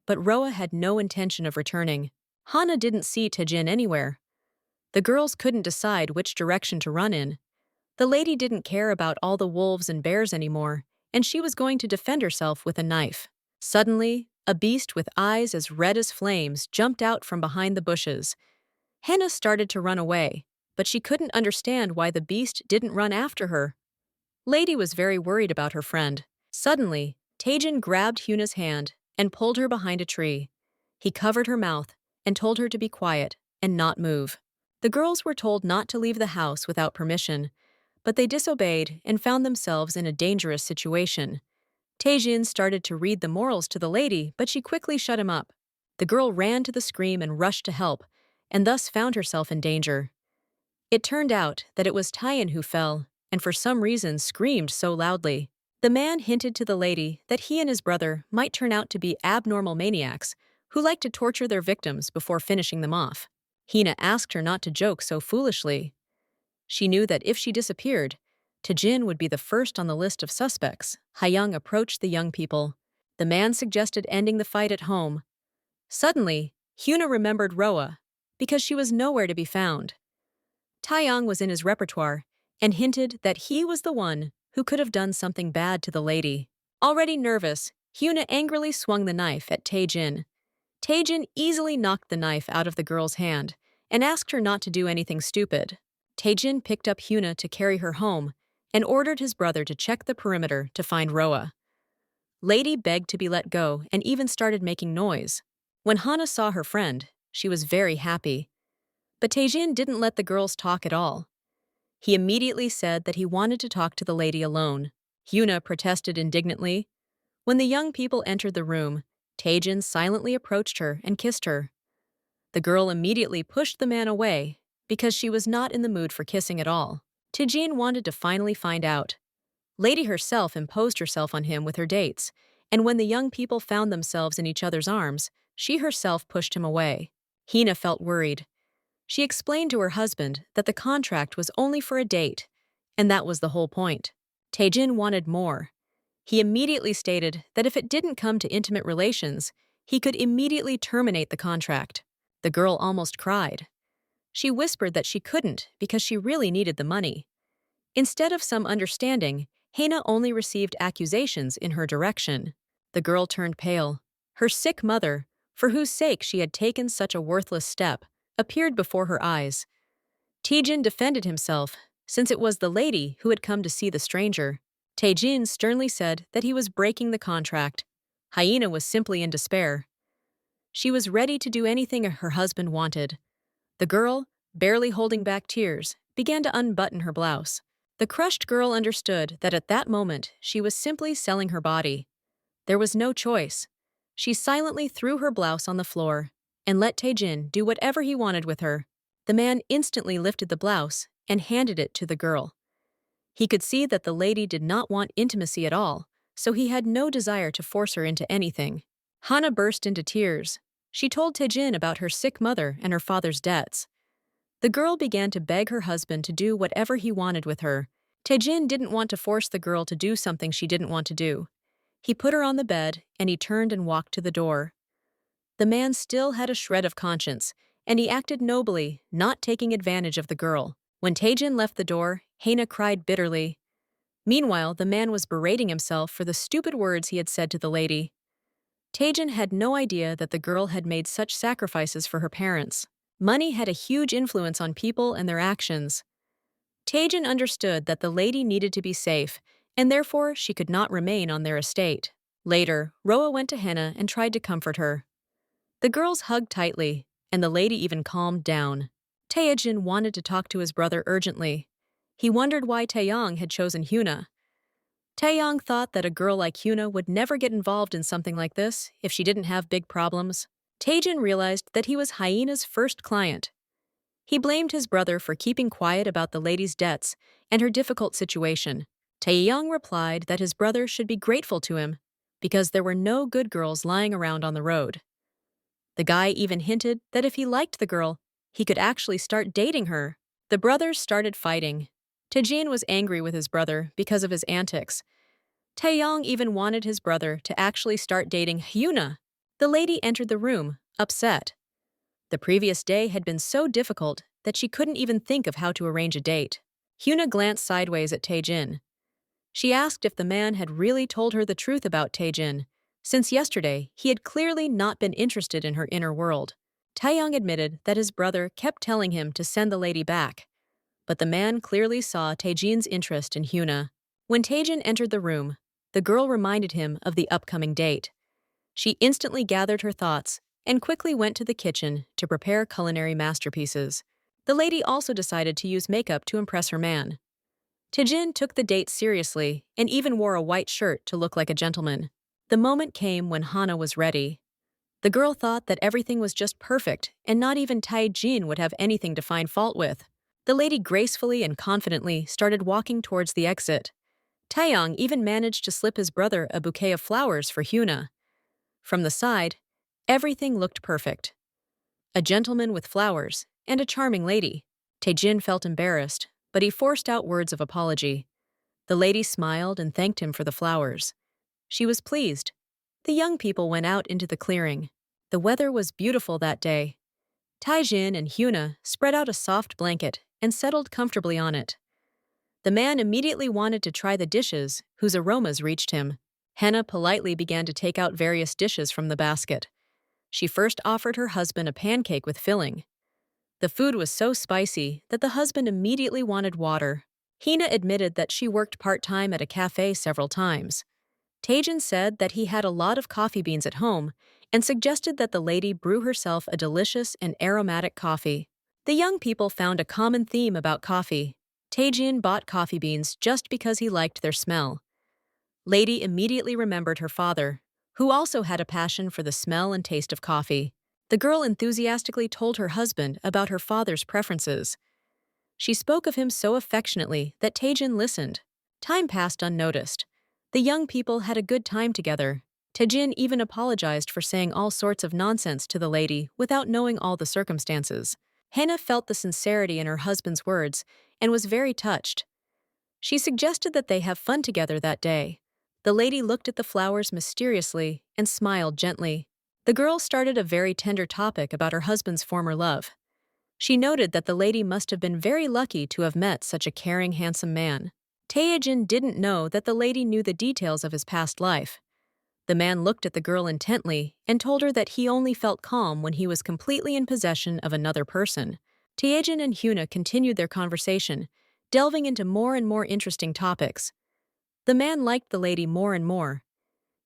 But Roa had no intention of returning. Hannah didn't see Taejin anywhere. The girls couldn't decide which direction to run in. The lady didn't care about all the wolves and bears anymore, and she was going to defend herself with a knife. Suddenly, a beast with eyes as red as flames jumped out from behind the bushes. Hannah started to run away, but she couldn't understand why the beast didn't run after her. Lady was very worried about her friend. Suddenly, Taejin grabbed Hyuna's hand and pulled her behind a tree. He covered her mouth and told her to be quiet and not move. The girls were told not to leave the house without permission, but they disobeyed and found themselves in a dangerous situation. Taejin started to read the morals to the lady, but she quickly shut him up. The girl ran to the scream and rushed to help, and thus found herself in danger. It turned out that it was Taeyin who fell, and for some reason screamed so loudly. The man hinted to the lady that he and his brother might turn out to be abnormal maniacs who like to torture their victims before finishing them off. Hina asked her not to joke so foolishly. She knew that if she disappeared, Taejin would be the first on the list of suspects. Hayoung approached the young people. The man suggested ending the fight at home. Suddenly, Hyuna remembered Roa, because she was nowhere to be found. Taeyong was in his repertoire and hinted that he was the one who could have done something bad to the lady. Already nervous, Hyuna angrily swung the knife at Taejin. Taejin easily knocked the knife out of the girl's hand and asked her not to do anything stupid. Taejin picked up Hyuna to carry her home and ordered his brother to check the perimeter to find Roa. Lady begged to be let go and even started making noise. When Hana saw her friend, she was very happy. But Taejin didn't let the girls talk at all. He immediately said that he wanted to talk to the lady alone. Hyuna protested indignantly. When the young people entered the room, Taejin silently approached her and kissed her. The girl immediately pushed the man away because she was not in the mood for kissing at all. Taejin wanted to finally find out. Lady herself imposed herself on him with her dates, and when the young people found themselves in each other's arms, she herself pushed him away. Hina felt worried. She explained to her husband that the contract was only for a date, and that was the whole point. Taejin wanted more. He immediately stated that if it didn't come to intimate relations, he could immediately terminate the contract. The girl almost cried. She whispered that she couldn't because she really needed the money. Instead of some understanding, Hina only received accusations in her direction. The girl turned pale. Her sick mother, for whose sake she had taken such a worthless step, appeared before her eyes. Taejin defended himself, since it was the lady who had come to see the stranger. Taejin sternly said that he was breaking the contract. Hyena was simply in despair. She was ready to do anything her husband wanted. The girl, barely holding back tears, began to unbutton her blouse. The crushed girl understood that at that moment she was simply selling her body. There was no choice. She silently threw her blouse on the floor and let Taejin do whatever he wanted with her. The man instantly lifted the blouse and handed it to the girl. He could see that the lady did not want intimacy at all, so he had no desire to force her into anything. Hana burst into tears. She told Taejin about her sick mother and her father's debts. The girl began to beg her husband to do whatever he wanted with her. Taejin didn't want to force the girl to do something she didn't want to do. He put her on the bed, and he turned and walked to the door. The man still had a shred of conscience, and he acted nobly, not taking advantage of the girl. When Taejin left the door, Hana cried bitterly. Meanwhile, the man was berating himself for the stupid words he had said to the lady. Taejin had no idea that the girl had made such sacrifices for her parents. Money had a huge influence on people and their actions. Taejin understood that the lady needed to be safe, and therefore she could not remain on their estate. Later, Roa went to Hana and tried to comfort her. The girls hugged tightly, and the lady even calmed down. Taejin wanted to talk to his brother urgently. He wondered why Taeyang had chosen Hyuna. Taeyang thought that a girl like Hyuna would never get involved in something like this if she didn't have big problems. Taejin realized that he was Hyena's first client. He blamed his brother for keeping quiet about the lady's debts and her difficult situation. Taeyang replied that his brother should be grateful to him because there were no good girls lying around on the road. The guy even hinted that if he liked the girl, he could actually start dating her. The brothers started fighting. Taejin was angry with his brother because of his antics. Taeyang even wanted his brother to actually start dating Hyuna. The lady entered the room, upset. The previous day had been so difficult that she couldn't even think of how to arrange a date. Hyuna glanced sideways at Taejin. She asked if the man had really told her the truth about Taejin. Since yesterday, he had clearly not been interested in her inner world. Taeyang admitted that his brother kept telling him to send the lady back. But the man clearly saw Taejin's interest in Hyuna. When Taejin entered the room, the girl reminded him of the upcoming date. She instantly gathered her thoughts and quickly went to the kitchen to prepare culinary masterpieces. The lady also decided to use makeup to impress her man. Taejin took the date seriously and even wore a white shirt to look like a gentleman. The moment came when Hana was ready. The girl thought that everything was just perfect and not even Taejin would have anything to find fault with. The lady gracefully and confidently started walking towards the exit. Taeyang even managed to slip his brother a bouquet of flowers for Hyuna. From the side, everything looked perfect. A gentleman with flowers and a charming lady. Taejin felt embarrassed, but he forced out words of apology. The lady smiled and thanked him for the flowers. She was pleased. The young people went out into the clearing. The weather was beautiful that day. Taejin and Hyuna spread out a soft blanket and settled comfortably on it. The man immediately wanted to try the dishes whose aromas reached him. Hana politely began to take out various dishes from the basket. She first offered her husband a pancake with filling. The food was so spicy that the husband immediately wanted water. Hina admitted that she worked part-time at a cafe several times. Taejin said that he had a lot of coffee beans at home and suggested that the lady brew herself a delicious and aromatic coffee. The young people found a common theme about coffee. Taejin bought coffee beans just because he liked their smell. Lady immediately remembered her father, who also had a passion for the smell and taste of coffee. The girl enthusiastically told her husband about her father's preferences. She spoke of him so affectionately that Taejin listened. Time passed unnoticed. The young people had a good time together. Taejin even apologized for saying all sorts of nonsense to the lady without knowing all the circumstances. Hannah felt the sincerity in her husband's words and was very touched. She suggested that they have fun together that day. The lady looked at the flowers mysteriously and smiled gently. The girl started a very tender topic about her husband's former love. She noted that the lady must have been very lucky to have met such a caring, handsome man. Taejin didn't know that the lady knew the details of his past life. The man looked at the girl intently and told her that he only felt calm when he was completely in possession of another person. Taejin and Hyuna continued their conversation, delving into more and more interesting topics. The man liked the lady more and more.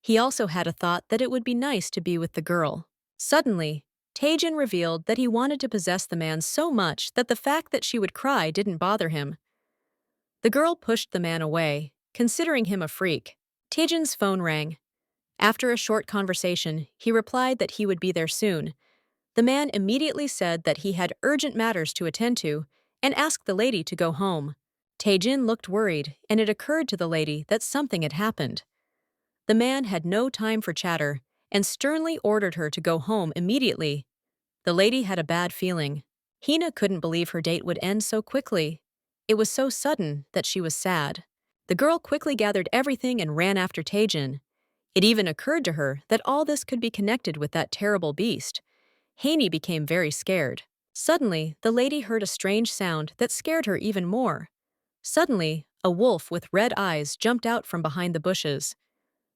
He also had a thought that it would be nice to be with the girl. Suddenly, Taejin revealed that he wanted to possess the man so much that the fact that she would cry didn't bother him. The girl pushed the man away, considering him a freak. Taejin's phone rang. After a short conversation, he replied that he would be there soon. The man immediately said that he had urgent matters to attend to and asked the lady to go home. Taejin looked worried, and it occurred to the lady that something had happened. The man had no time for chatter and sternly ordered her to go home immediately. The lady had a bad feeling. Hina couldn't believe her date would end so quickly. It was so sudden that she was sad. The girl quickly gathered everything and ran after Taejin. It even occurred to her that all this could be connected with that terrible beast. Haney became very scared. Suddenly, the lady heard a strange sound that scared her even more. Suddenly, a wolf with red eyes jumped out from behind the bushes.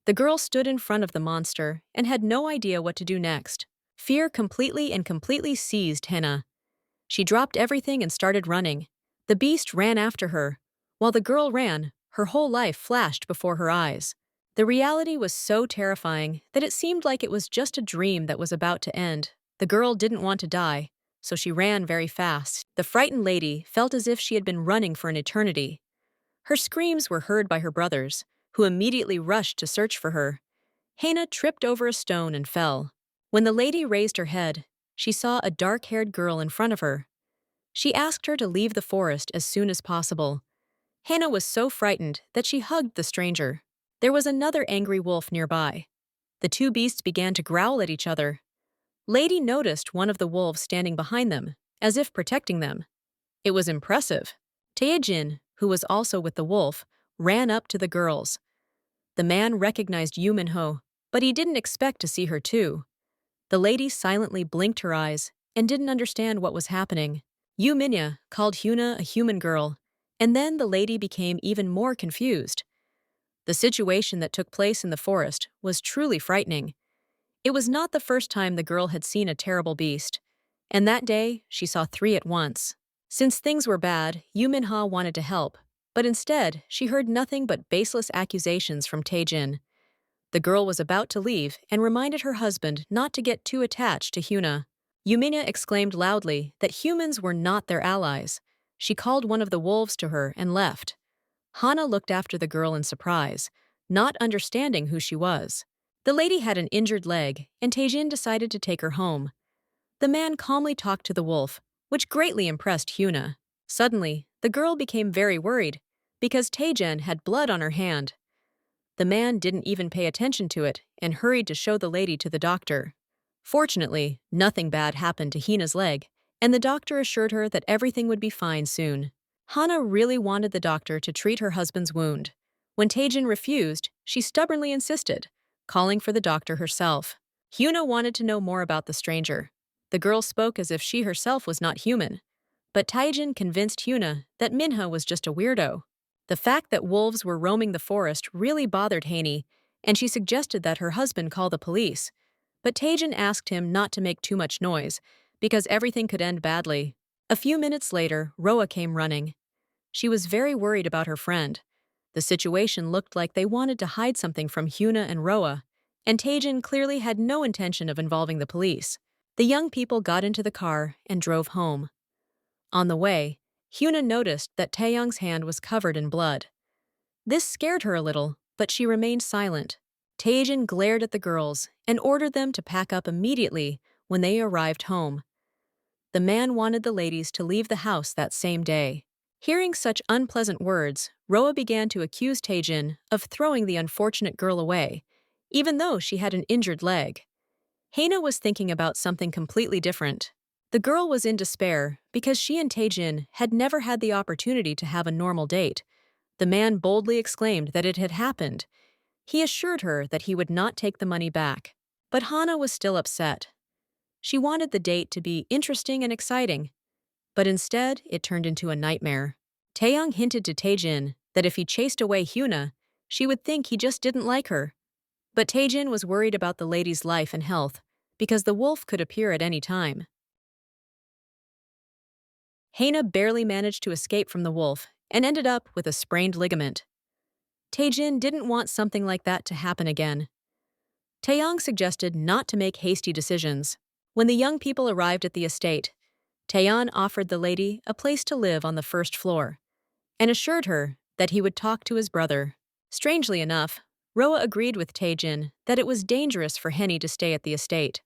The girl stood in front of the monster and had no idea what to do next. Fear completely seized Hannah. She dropped everything and started running. The beast ran after her. While the girl ran, her whole life flashed before her eyes. The reality was so terrifying that it seemed like it was just a dream that was about to end. The girl didn't want to die, so she ran very fast. The frightened lady felt as if she had been running for an eternity. Her screams were heard by her brothers, who immediately rushed to search for her. Hannah tripped over a stone and fell. When the lady raised her head, she saw a dark-haired girl in front of her. She asked her to leave the forest as soon as possible. Hannah was so frightened that she hugged the stranger. There was another angry wolf nearby. The two beasts began to growl at each other. Lady noticed one of the wolves standing behind them, as if protecting them. It was impressive. Taejin, who was also with the wolf, ran up to the girls. The man recognized Yu Minho, but he didn't expect to see her too. The lady silently blinked her eyes and didn't understand what was happening. Yu Minya called Hyuna a human girl, and then the lady became even more confused. The situation that took place in the forest was truly frightening. It was not the first time the girl had seen a terrible beast, and that day she saw three at once. Since things were bad, Yu Minha wanted to help, but instead she heard nothing but baseless accusations from Taejin. The girl was about to leave and reminded her husband not to get too attached to Hyuna. Yumina exclaimed loudly that humans were not their allies. She called one of the wolves to her and left. Hana looked after the girl in surprise, not understanding who she was. The lady had an injured leg, and Taejin decided to take her home. The man calmly talked to the wolf, which greatly impressed Hyuna. Suddenly, the girl became very worried, because Taejin had blood on her hand. The man didn't even pay attention to it and hurried to show the lady to the doctor. Fortunately, nothing bad happened to Hina's leg, and the doctor assured her that everything would be fine soon. Hana really wanted the doctor to treat her husband's wound. When Taejin refused, she stubbornly insisted, calling for the doctor herself. Hyuna wanted to know more about the stranger. The girl spoke as if she herself was not human, but Taejin convinced Hyuna that Minha was just a weirdo. The fact that wolves were roaming the forest really bothered Haney, and she suggested that her husband call the police. But Taejin asked him not to make too much noise, because everything could end badly. A few minutes later, Roa came running. She was very worried about her friend. The situation looked like they wanted to hide something from Hyuna and Roa, and Taejin clearly had no intention of involving the police. The young people got into the car and drove home. On the way, Hyuna noticed that Taeyong's hand was covered in blood. This scared her a little, but she remained silent. Taejin glared at the girls and ordered them to pack up immediately when they arrived home. The man wanted the ladies to leave the house that same day. Hearing such unpleasant words, Roa began to accuse Taejin of throwing the unfortunate girl away, even though she had an injured leg. Haina was thinking about something completely different. The girl was in despair because she and Taejin had never had the opportunity to have a normal date. The man boldly exclaimed that it had happened. He assured her that he would not take the money back. But Hana was still upset. She wanted the date to be interesting and exciting, but instead it turned into a nightmare. Taeyong hinted to Taejin that if he chased away Hyuna, she would think he just didn't like her. But Taejin was worried about the lady's life and health, because the wolf could appear at any time. Haina barely managed to escape from the wolf and ended up with a sprained ligament. Taejin didn't want something like that to happen again. Taeyong suggested not to make hasty decisions. When the young people arrived at the estate, Taeyeon offered the lady a place to live on the first floor and assured her that he would talk to his brother. Strangely enough, Roa agreed with Taejin that it was dangerous for Henny to stay at the estate.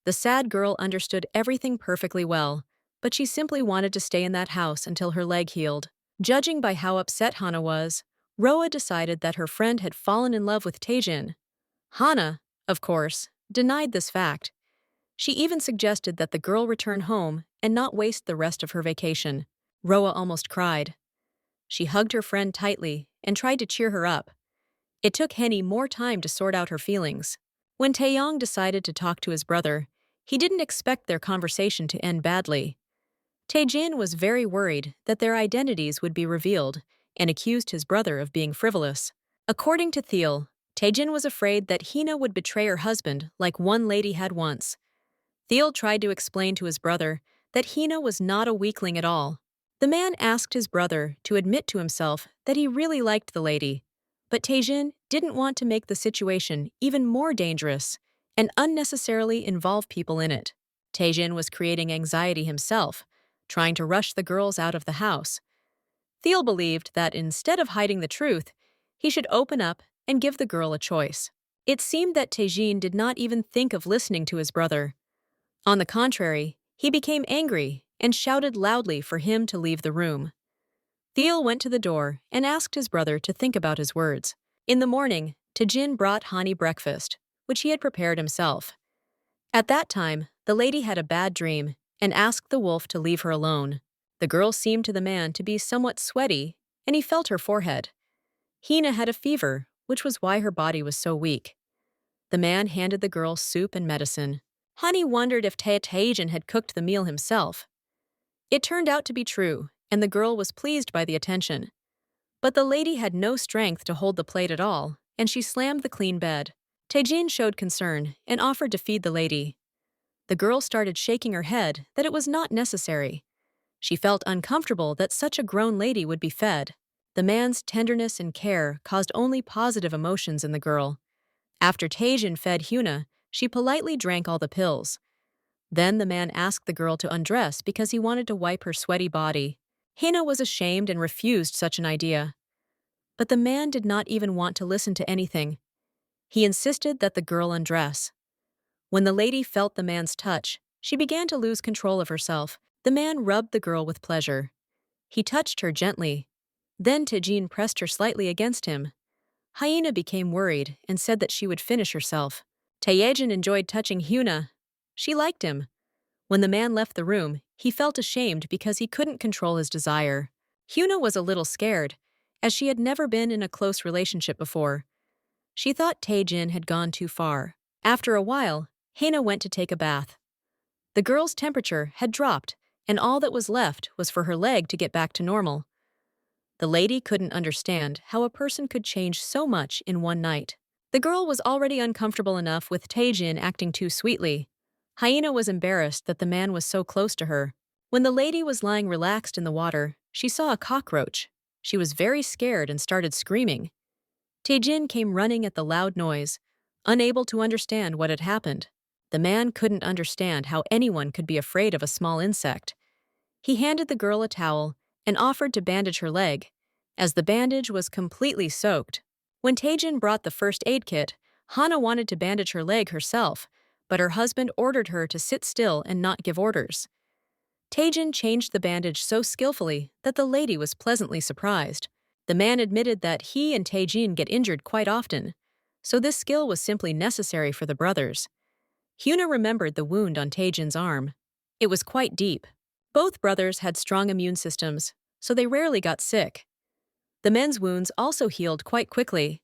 The sad girl understood everything perfectly well, but she simply wanted to stay in that house until her leg healed. Judging by how upset Hana was, Roa decided that her friend had fallen in love with Taejin. Hana, of course, denied this fact. She even suggested that the girl return home and not waste the rest of her vacation. Roa almost cried. She hugged her friend tightly and tried to cheer her up. It took Henny more time to sort out her feelings. When Taeyong decided to talk to his brother, he didn't expect their conversation to end badly. Taejin was very worried that their identities would be revealed and accused his brother of being frivolous. According to Thiel, Taejin was afraid that Hina would betray her husband like one lady had once. Thiel tried to explain to his brother that Hina was not a weakling at all. The man asked his brother to admit to himself that he really liked the lady, but Taejin didn't want to make the situation even more dangerous and unnecessarily involve people in it. Taejin was creating anxiety himself, trying to rush the girls out of the house. Thiel believed that instead of hiding the truth, he should open up and give the girl a choice. It seemed that Taejin did not even think of listening to his brother. On the contrary, he became angry and shouted loudly for him to leave the room. Thiel went to the door and asked his brother to think about his words. In the morning, Taejin brought Hani breakfast, which he had prepared himself. At that time, the lady had a bad dream and asked the wolf to leave her alone. The girl seemed to the man to be somewhat sweaty, and he felt her forehead. Hina had a fever, which was why her body was so weak. The man handed the girl soup and medicine. Hani wondered if Taejin had cooked the meal himself. It turned out to be true, and the girl was pleased by the attention. But the lady had no strength to hold the plate at all, and she slammed the clean bed. Taejin showed concern and offered to feed the lady. The girl started shaking her head that it was not necessary. She felt uncomfortable that such a grown lady would be fed. The man's tenderness and care caused only positive emotions in the girl. After Taejin fed Hyuna, she politely drank all the pills. Then the man asked the girl to undress because he wanted to wipe her sweaty body. Hina was ashamed and refused such an idea. But the man did not even want to listen to anything. He insisted that the girl undress. When the lady felt the man's touch, she began to lose control of herself. The man rubbed the girl with pleasure. He touched her gently. Then Taejin pressed her slightly against him. Hyena became worried and said that she would finish herself. Taejin enjoyed touching Hyuna. She liked him. When the man left the room, he felt ashamed because he couldn't control his desire. Hyuna was a little scared, as she had never been in a close relationship before. She thought Taejin had gone too far. After a while, Hyuna went to take a bath. The girl's temperature had dropped, and all that was left was for her leg to get back to normal. The lady couldn't understand how a person could change so much in one night. The girl was already uncomfortable enough with Taejin acting too sweetly. Hyena was embarrassed that the man was so close to her. When the lady was lying relaxed in the water, she saw a cockroach. She was very scared and started screaming. Taejin came running at the loud noise, unable to understand what had happened. The man couldn't understand how anyone could be afraid of a small insect. He handed the girl a towel and offered to bandage her leg, as the bandage was completely soaked. When Taejin brought the first aid kit, Hana wanted to bandage her leg herself, but her husband ordered her to sit still and not give orders. Taejin changed the bandage so skillfully that the lady was pleasantly surprised. The man admitted that he and Taejin get injured quite often, so this skill was simply necessary for the brothers. Hyuna remembered the wound on Taejin's arm. It was quite deep. Both brothers had strong immune systems, so they rarely got sick. The men's wounds also healed quite quickly.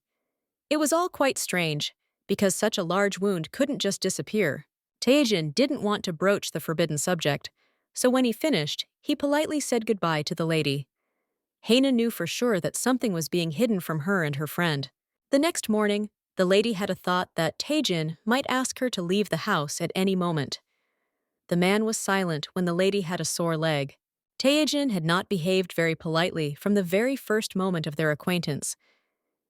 It was all quite strange, because such a large wound couldn't just disappear. Taejin didn't want to broach the forbidden subject, so when he finished, he politely said goodbye to the lady. Haina knew for sure that something was being hidden from her and her friend. The next morning, the lady had a thought that Taejin might ask her to leave the house at any moment. The man was silent when the lady had a sore leg. Taejin had not behaved very politely from the very first moment of their acquaintance.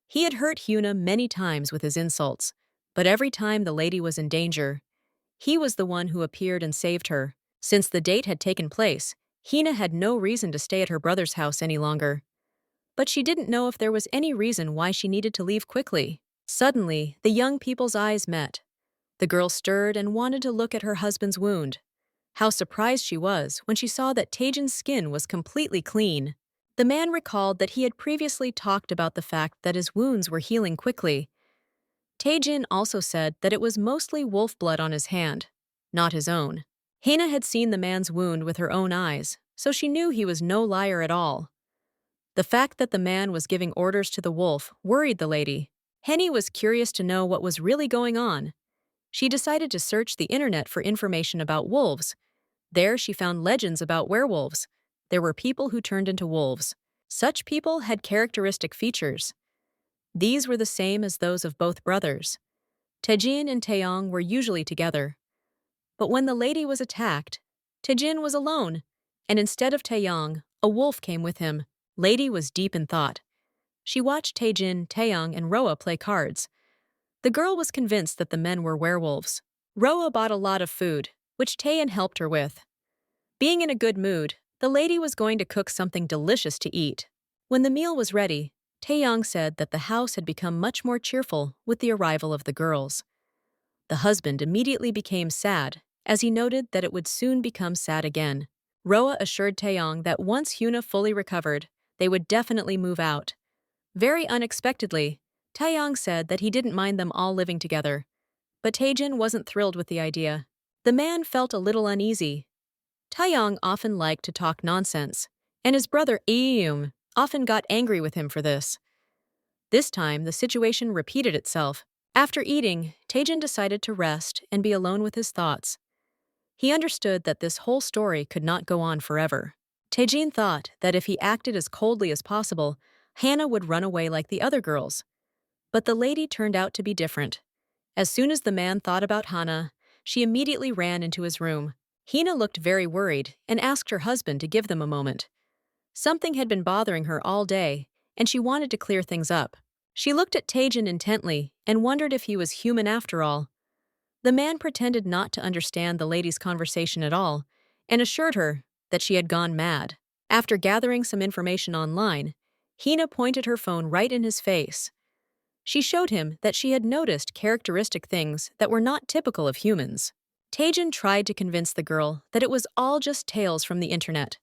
He had hurt Hyuna many times with his insults, but every time the lady was in danger, he was the one who appeared and saved her. Since the date had taken place, Hina had no reason to stay at her brother's house any longer. But she didn't know if there was any reason why she needed to leave quickly. Suddenly, the young people's eyes met. The girl stirred and wanted to look at her husband's wound. How surprised she was when she saw that Taejin's skin was completely clean. The man recalled that he had previously talked about the fact that his wounds were healing quickly. Taejin also said that it was mostly wolf blood on his hand, not his own. Hina had seen the man's wound with her own eyes, so she knew he was no liar at all. The fact that the man was giving orders to the wolf worried the lady. Henny was curious to know what was really going on. She decided to search the internet for information about wolves. There she found legends about werewolves. There were people who turned into wolves. Such people had characteristic features. These were the same as those of both brothers. Taejin and Taeyong were usually together. But when the lady was attacked, Taejin was alone, and instead of Taeyong, a wolf came with him. Lady was deep in thought. She watched Taejin, Taeyong, and Roa play cards. The girl was convinced that the men were werewolves. Roa bought a lot of food, which Taeyeon helped her with. Being in a good mood, the lady was going to cook something delicious to eat. When the meal was ready, Taeyong said that the house had become much more cheerful with the arrival of the girls. The husband immediately became sad, as he noted that it would soon become sad again. Roa assured Taeyong that once Hyuna fully recovered, they would definitely move out. Very unexpectedly, Taeyong said that he didn't mind them all living together. But Taejin wasn't thrilled with the idea. The man felt a little uneasy. Taeyong often liked to talk nonsense, and his brother Eum often got angry with him for this. This time, the situation repeated itself. After eating, Taejin decided to rest and be alone with his thoughts. He understood that this whole story could not go on forever. Taejin thought that if he acted as coldly as possible, Hannah would run away like the other girls. But the lady turned out to be different. As soon as the man thought about Hannah, she immediately ran into his room. Hina looked very worried and asked her husband to give them a moment. Something had been bothering her all day, and she wanted to clear things up. She looked at Taejin intently and wondered if he was human after all. The man pretended not to understand the lady's conversation at all and assured her that she had gone mad. After gathering some information online, Hina pointed her phone right in his face. She showed him that she had noticed characteristic things that were not typical of humans. Taejin tried to convince the girl that it was all just tales from the internet.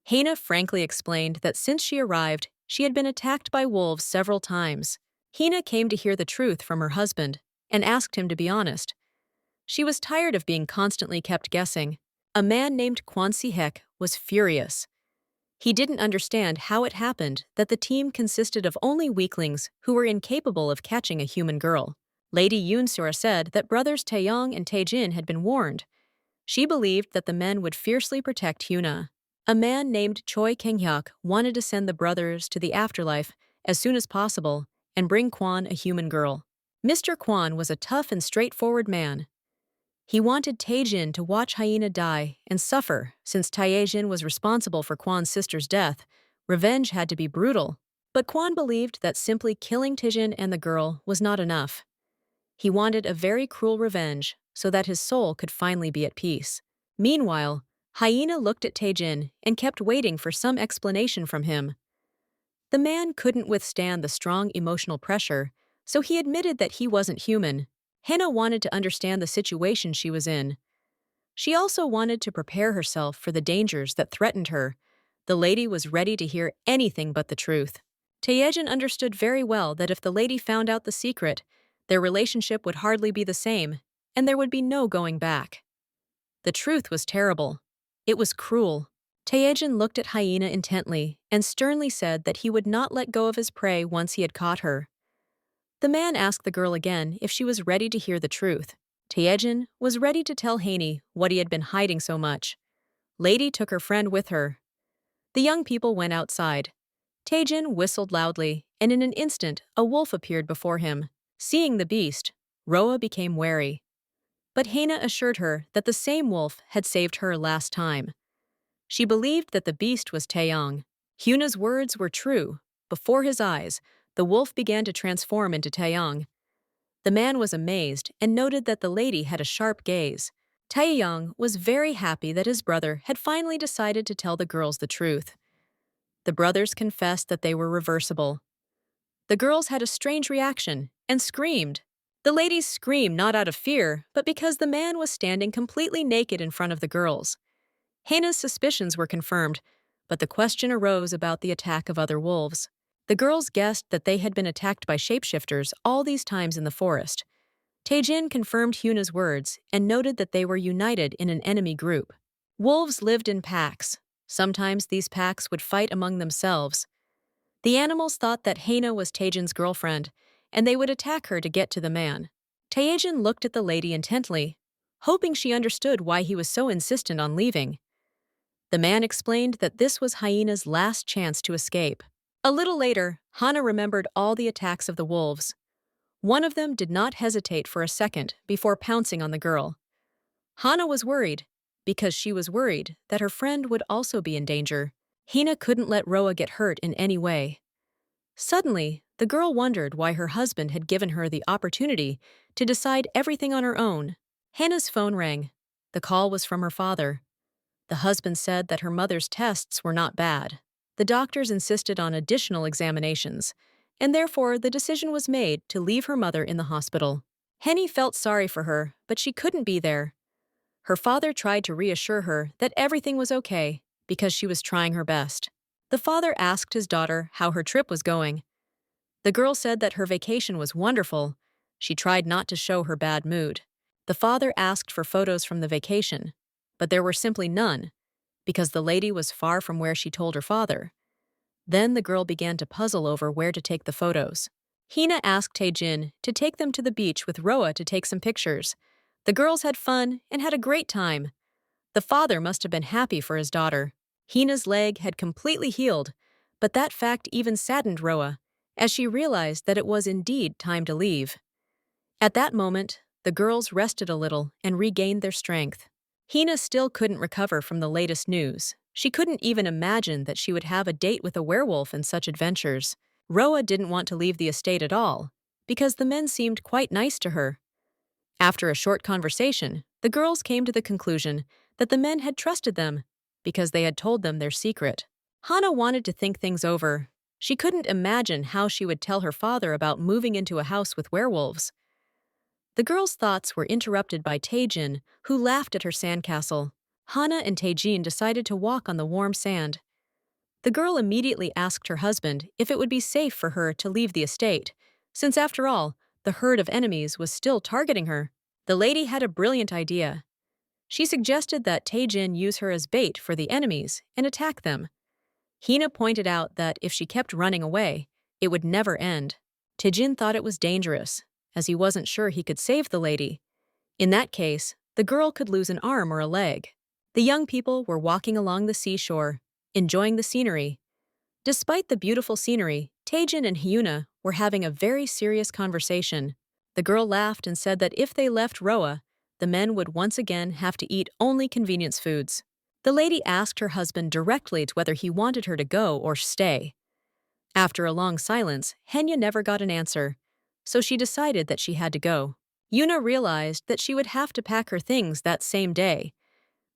Hina frankly explained that since she arrived, she had been attacked by wolves several times. Hina came to hear the truth from her husband and asked him to be honest. She was tired of being constantly kept guessing. A man named Kwon Si-hek was furious. He didn't understand how it happened that the team consisted of only weaklings who were incapable of catching a human girl. Lady Yoon-seo said that brothers Taeyong and Taejin had been warned. She believed that the men would fiercely protect Hyuna. A man named Choi Kang-hyuk wanted to send the brothers to the afterlife as soon as possible and bring Kwon a human girl. Mr. Kwon was a tough and straightforward man. He wanted Taejin to watch Hyena die and suffer. Since Taejin was responsible for Kwon's sister's death, revenge had to be brutal. But Kwon believed that simply killing Taejin and the girl was not enough. He wanted a very cruel revenge so that his soul could finally be at peace. Meanwhile, Hyena looked at Taejin and kept waiting for some explanation from him. The man couldn't withstand the strong emotional pressure, so he admitted that he wasn't human. Hannah wanted to understand the situation she was in. She also wanted to prepare herself for the dangers that threatened her. The lady was ready to hear anything but the truth. Taejin understood very well that if the lady found out the secret, their relationship would hardly be the same, and there would be no going back. The truth was terrible. It was cruel. Taejin looked at Hyena intently and sternly said that he would not let go of his prey once he had caught her. The man asked the girl again if she was ready to hear the truth. Taejin was ready to tell Haney what he had been hiding so much. Lady took her friend with her. The young people went outside. Taejin whistled loudly, and in an instant a wolf appeared before him. Seeing the beast, Roa became wary. But Hana assured her that the same wolf had saved her last time. She believed that the beast was Taeyong. Hyuna's words were true. Before his eyes, the wolf began to transform into Taeyong. The man was amazed and noted that the lady had a sharp gaze. Taeyong was very happy that his brother had finally decided to tell the girls the truth. The brothers confessed that they were reversible. The girls had a strange reaction and screamed. The ladies screamed not out of fear, but because the man was standing completely naked in front of the girls. Hannah's suspicions were confirmed, but the question arose about the attack of other wolves. The girls guessed that they had been attacked by shapeshifters all these times in the forest. Taejin confirmed Hyuna's words and noted that they were united in an enemy group. Wolves lived in packs. Sometimes these packs would fight among themselves. The animals thought that Hana was Taejin's girlfriend, and they would attack her to get to the man. Taejin looked at the lady intently, hoping she understood why he was so insistent on leaving. The man explained that this was Hyena's last chance to escape. A little later, Hana remembered all the attacks of the wolves. One of them did not hesitate for a second before pouncing on the girl. Hana was worried, because she was worried that her friend would also be in danger. Hina couldn't let Roa get hurt in any way. Suddenly, the girl wondered why her husband had given her the opportunity to decide everything on her own. Hannah's phone rang. The call was from her father. The husband said that her mother's tests were not bad. The doctors insisted on additional examinations, and therefore the decision was made to leave her mother in the hospital. Henny felt sorry for her, but she couldn't be there. Her father tried to reassure her that everything was okay because she was trying her best. The father asked his daughter how her trip was going. The girl said that her vacation was wonderful. She tried not to show her bad mood. The father asked for photos from the vacation, but there were simply none, because the lady was far from where she told her father. Then the girl began to puzzle over where to take the photos. Hina asked Taejin to take them to the beach with Roa to take some pictures. The girls had fun and had a great time. The father must have been happy for his daughter. Hina's leg had completely healed, but that fact even saddened Roa, as she realized that it was indeed time to leave. At that moment, the girls rested a little and regained their strength. Hina still couldn't recover from the latest news. She couldn't even imagine that she would have a date with a werewolf in such adventures. Roa didn't want to leave the estate at all, because the men seemed quite nice to her. After a short conversation, the girls came to the conclusion that the men had trusted them because they had told them their secret. Hana wanted to think things over. She couldn't imagine how she would tell her father about moving into a house with werewolves. The girls' thoughts were interrupted by Taejin, who laughed at her sandcastle. Hana and Taejin decided to walk on the warm sand. The girl immediately asked her husband if it would be safe for her to leave the estate, since after all, the herd of enemies was still targeting her. The lady had a brilliant idea. She suggested that Taejin use her as bait for the enemies and attack them. Hina pointed out that if she kept running away, it would never end. Taejin thought it was dangerous, as he wasn't sure he could save the lady. In that case, the girl could lose an arm or a leg. The young people were walking along the seashore, enjoying the scenery. Despite the beautiful scenery, Taejin and Hyuna were having a very serious conversation. The girl laughed and said that if they left Roa, the men would once again have to eat only convenience foods. The lady asked her husband directly to whether he wanted her to go or stay. After a long silence, Henya never got an answer, so she decided that she had to go. Yuna realized that she would have to pack her things that same day.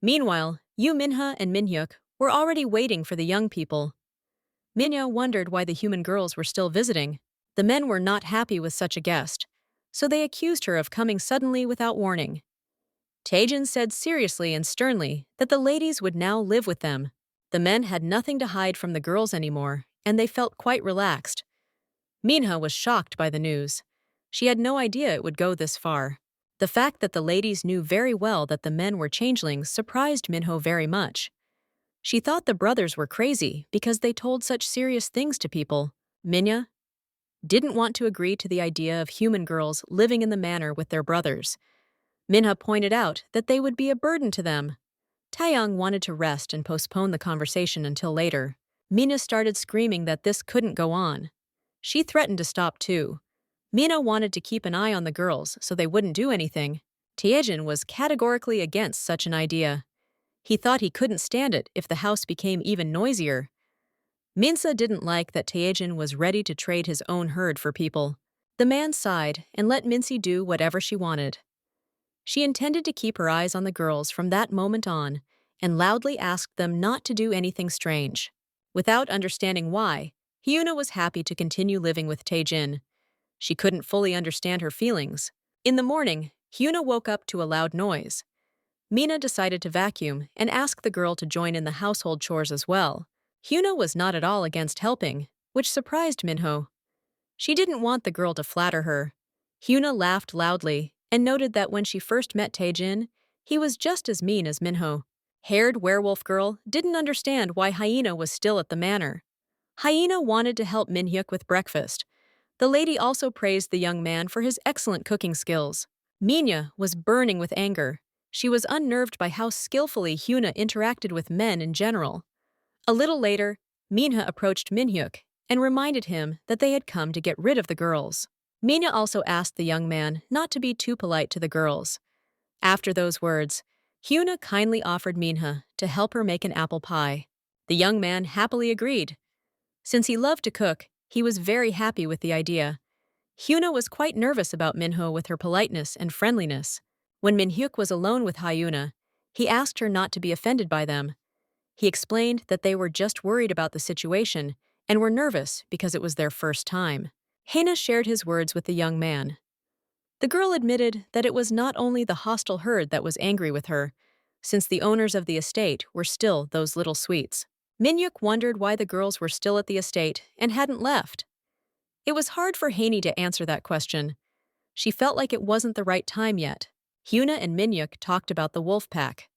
Meanwhile, Yu Minha and Minhyuk were already waiting for the young people. Minya wondered why the human girls were still visiting. The men were not happy with such a guest, so they accused her of coming suddenly without warning. Taejin said seriously and sternly that the ladies would now live with them. The men had nothing to hide from the girls anymore, and they felt quite relaxed. Minha was shocked by the news. She had no idea it would go this far. The fact that the ladies knew very well that the men were changelings surprised Minho very much. She thought the brothers were crazy because they told such serious things to people. Minha didn't want to agree to the idea of human girls living in the manor with their brothers. Minha pointed out that they would be a burden to them. Taeyang wanted to rest and postpone the conversation until later. Mina started screaming that this couldn't go on. She threatened to stop too. Mina wanted to keep an eye on the girls so they wouldn't do anything. Taejin was categorically against such an idea. He thought he couldn't stand it if the house became even noisier. Minsa didn't like that Taejin was ready to trade his own herd for people. The man sighed and let Mincy do whatever she wanted. She intended to keep her eyes on the girls from that moment on and loudly asked them not to do anything strange. Without understanding why, Hyuna was happy to continue living with Taejin. She couldn't fully understand her feelings. In the morning, Hyuna woke up to a loud noise. Mina decided to vacuum and ask the girl to join in the household chores as well. Hyuna was not at all against helping, which surprised Minho. She didn't want the girl to flatter her. Hyuna laughed loudly and noted that when she first met Taejin, he was just as mean as Minho. Haired werewolf girl didn't understand why Hyena was still at the manor. Hyena wanted to help Minhyuk with breakfast. The lady also praised the young man for his excellent cooking skills. Minya was burning with anger. She was unnerved by how skillfully Hyuna interacted with men in general. A little later, Minha approached Minhyuk and reminded him that they had come to get rid of the girls. Mina also asked the young man not to be too polite to the girls. After those words, Hyuna kindly offered Minha to help her make an apple pie. The young man happily agreed. Since he loved to cook, he was very happy with the idea. Hyuna was quite nervous about Minho with her politeness and friendliness. When Minhyuk was alone with Hyuna, he asked her not to be offended by them. He explained that they were just worried about the situation and were nervous because it was their first time. Hena shared his words with the young man. The girl admitted that it was not only the hostile herd that was angry with her, since the owners of the estate were still those little sweets. Minhyuk wondered why the girls were still at the estate and hadn't left. It was hard for Haney to answer that question. She felt like it wasn't the right time yet. Hyuna and Minhyuk talked about the wolf pack.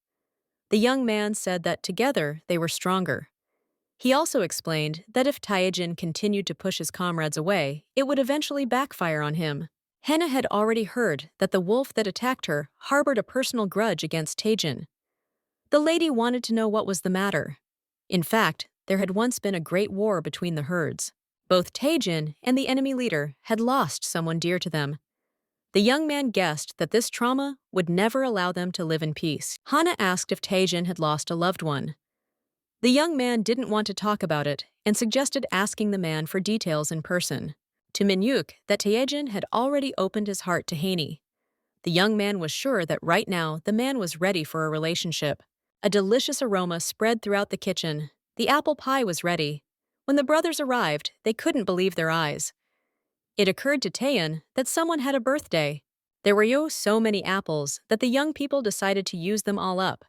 The young man said that together they were stronger. He also explained that if Taejin continued to push his comrades away, it would eventually backfire on him. Hena had already heard that the wolf that attacked her harbored a personal grudge against Taejin. The lady wanted to know what was the matter. In fact, there had once been a great war between the herds. Both Taejin and the enemy leader had lost someone dear to them. The young man guessed that this trauma would never allow them to live in peace. Hana asked if Taejin had lost a loved one. The young man didn't want to talk about it and suggested asking the man for details in person. To Minhyuk, that Taejin had already opened his heart to Haney. The young man was sure that right now the man was ready for a relationship. A delicious aroma spread throughout the kitchen. The apple pie was ready. When the brothers arrived, they couldn't believe their eyes. It occurred to Taeyeon that someone had a birthday. There were so many apples that the young people decided to use them all up.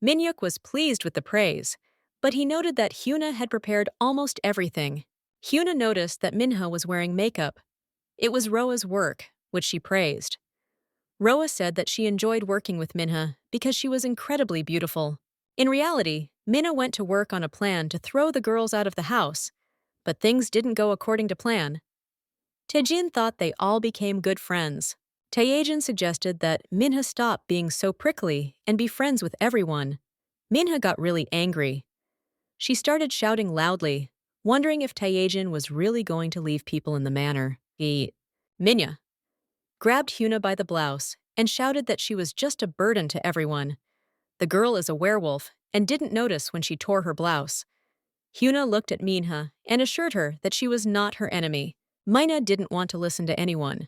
Minhyuk was pleased with the praise, but he noted that Hyuna had prepared almost everything. Hyuna noticed that Minha was wearing makeup. It was Roa's work, which she praised. Roa said that she enjoyed working with Minha because she was incredibly beautiful. In reality, Minha went to work on a plan to throw the girls out of the house, but things didn't go according to plan. Taejin thought they all became good friends. Taejin suggested that Minha stop being so prickly and be friends with everyone. Minha got really angry. She started shouting loudly, wondering if Taejin was really going to leave people in the manor. Minha grabbed Hyuna by the blouse and shouted that she was just a burden to everyone. The girl is a werewolf and didn't notice when she tore her blouse. Hyuna looked at Minha and assured her that she was not her enemy. Mina didn't want to listen to anyone.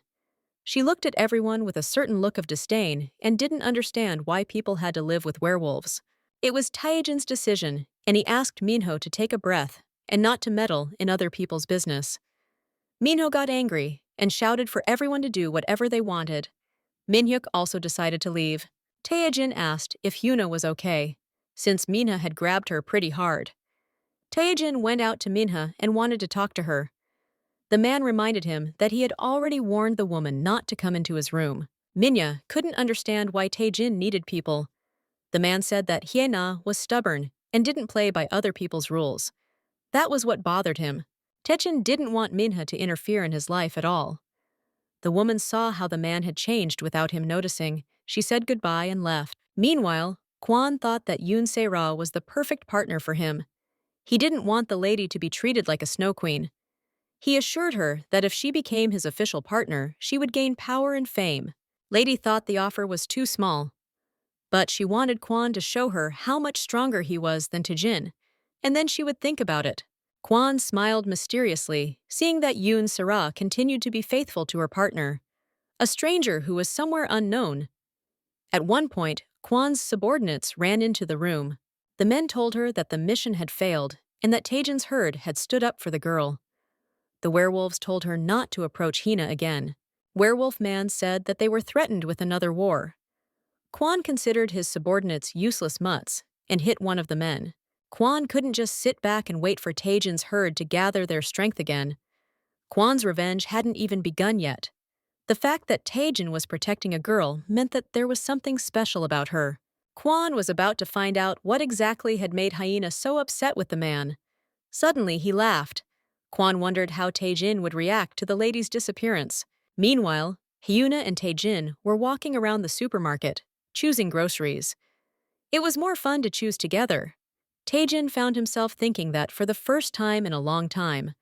She looked at everyone with a certain look of disdain and didn't understand why people had to live with werewolves. It was Taejin's decision, and he asked Minho to take a breath and not to meddle in other people's business. Minho got angry and shouted for everyone to do whatever they wanted. Minhyuk also decided to leave. Taejin asked if Hyuna was okay, since Minha had grabbed her pretty hard. Taejin went out to Minha and wanted to talk to her. The man reminded him that he had already warned the woman not to come into his room. Minha couldn't understand why Taejin needed people. The man said that Hyena was stubborn and didn't play by other people's rules. That was what bothered him. Taejin didn't want Minha to interfere in his life at all. The woman saw how the man had changed without him noticing. She said goodbye and left. Meanwhile, Kwon thought that Yoon Se-ra was the perfect partner for him. He didn't want the lady to be treated like a snow queen. He assured her that if she became his official partner, she would gain power and fame. Lady thought the offer was too small, but she wanted Kwon to show her how much stronger he was than Taejin, and then she would think about it. Kwon smiled mysteriously, seeing that Yoon Se-ra continued to be faithful to her partner, a stranger who was somewhere unknown. At one point, Kwon's subordinates ran into the room. The men told her that the mission had failed and that Taejin's herd had stood up for the girl. The werewolves told her not to approach Hina again. Werewolf Man said that they were threatened with another war. Kwon considered his subordinates useless mutts and hit one of the men. Kwon couldn't just sit back and wait for Taejin's herd to gather their strength again. Kwon's revenge hadn't even begun yet. The fact that Taejin was protecting a girl meant that there was something special about her. Kwon was about to find out what exactly had made Hyena so upset with the man. Suddenly, he laughed. Kwon wondered how Taejin would react to the lady's disappearance. Meanwhile, Hyuna and Taejin were walking around the supermarket, choosing groceries. It was more fun to choose together. Taejin found himself thinking that for the first time in a long time,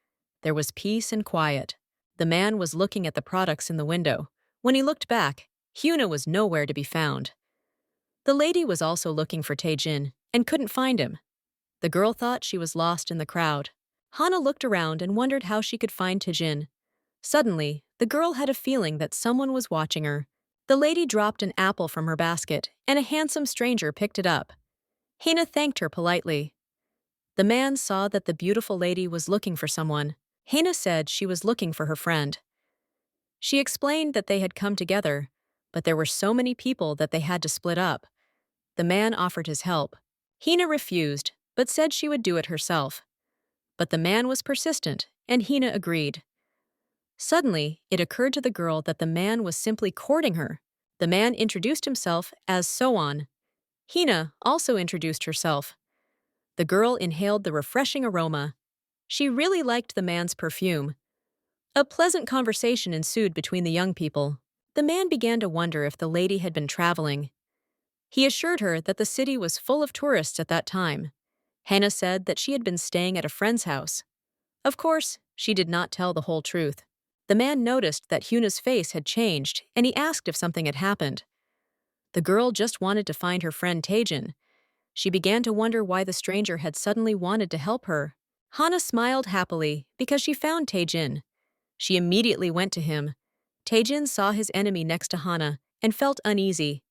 there was peace and quiet. The man was looking at the products in the window. When he looked back, Hyuna was nowhere to be found. The lady was also looking for Taejin and couldn't find him. The girl thought she was lost in the crowd. Hana looked around and wondered how she could find Taejin. Suddenly, the girl had a feeling that someone was watching her. The lady dropped an apple from her basket, and a handsome stranger picked it up. Hina thanked her politely. The man saw that the beautiful lady was looking for someone. Hina said she was looking for her friend. She explained that they had come together, but there were so many people that they had to split up. The man offered his help. Hina refused, but said she would do it herself. But the man was persistent, and Hina agreed. Suddenly, it occurred to the girl that the man was simply courting her. The man introduced himself as Soan. Hina also introduced herself. The girl inhaled the refreshing aroma. She really liked the man's perfume. A pleasant conversation ensued between the young people. The man began to wonder if the lady had been traveling. He assured her that the city was full of tourists at that time. Hannah said that she had been staying at a friend's house. Of course, she did not tell the whole truth. The man noticed that Hyuna's face had changed, and he asked if something had happened. The girl just wanted to find her friend Taejin. She began to wonder why the stranger had suddenly wanted to help her. Hana smiled happily because she found Taejin. She immediately went to him. Taejin saw his enemy next to Hana and felt uneasy.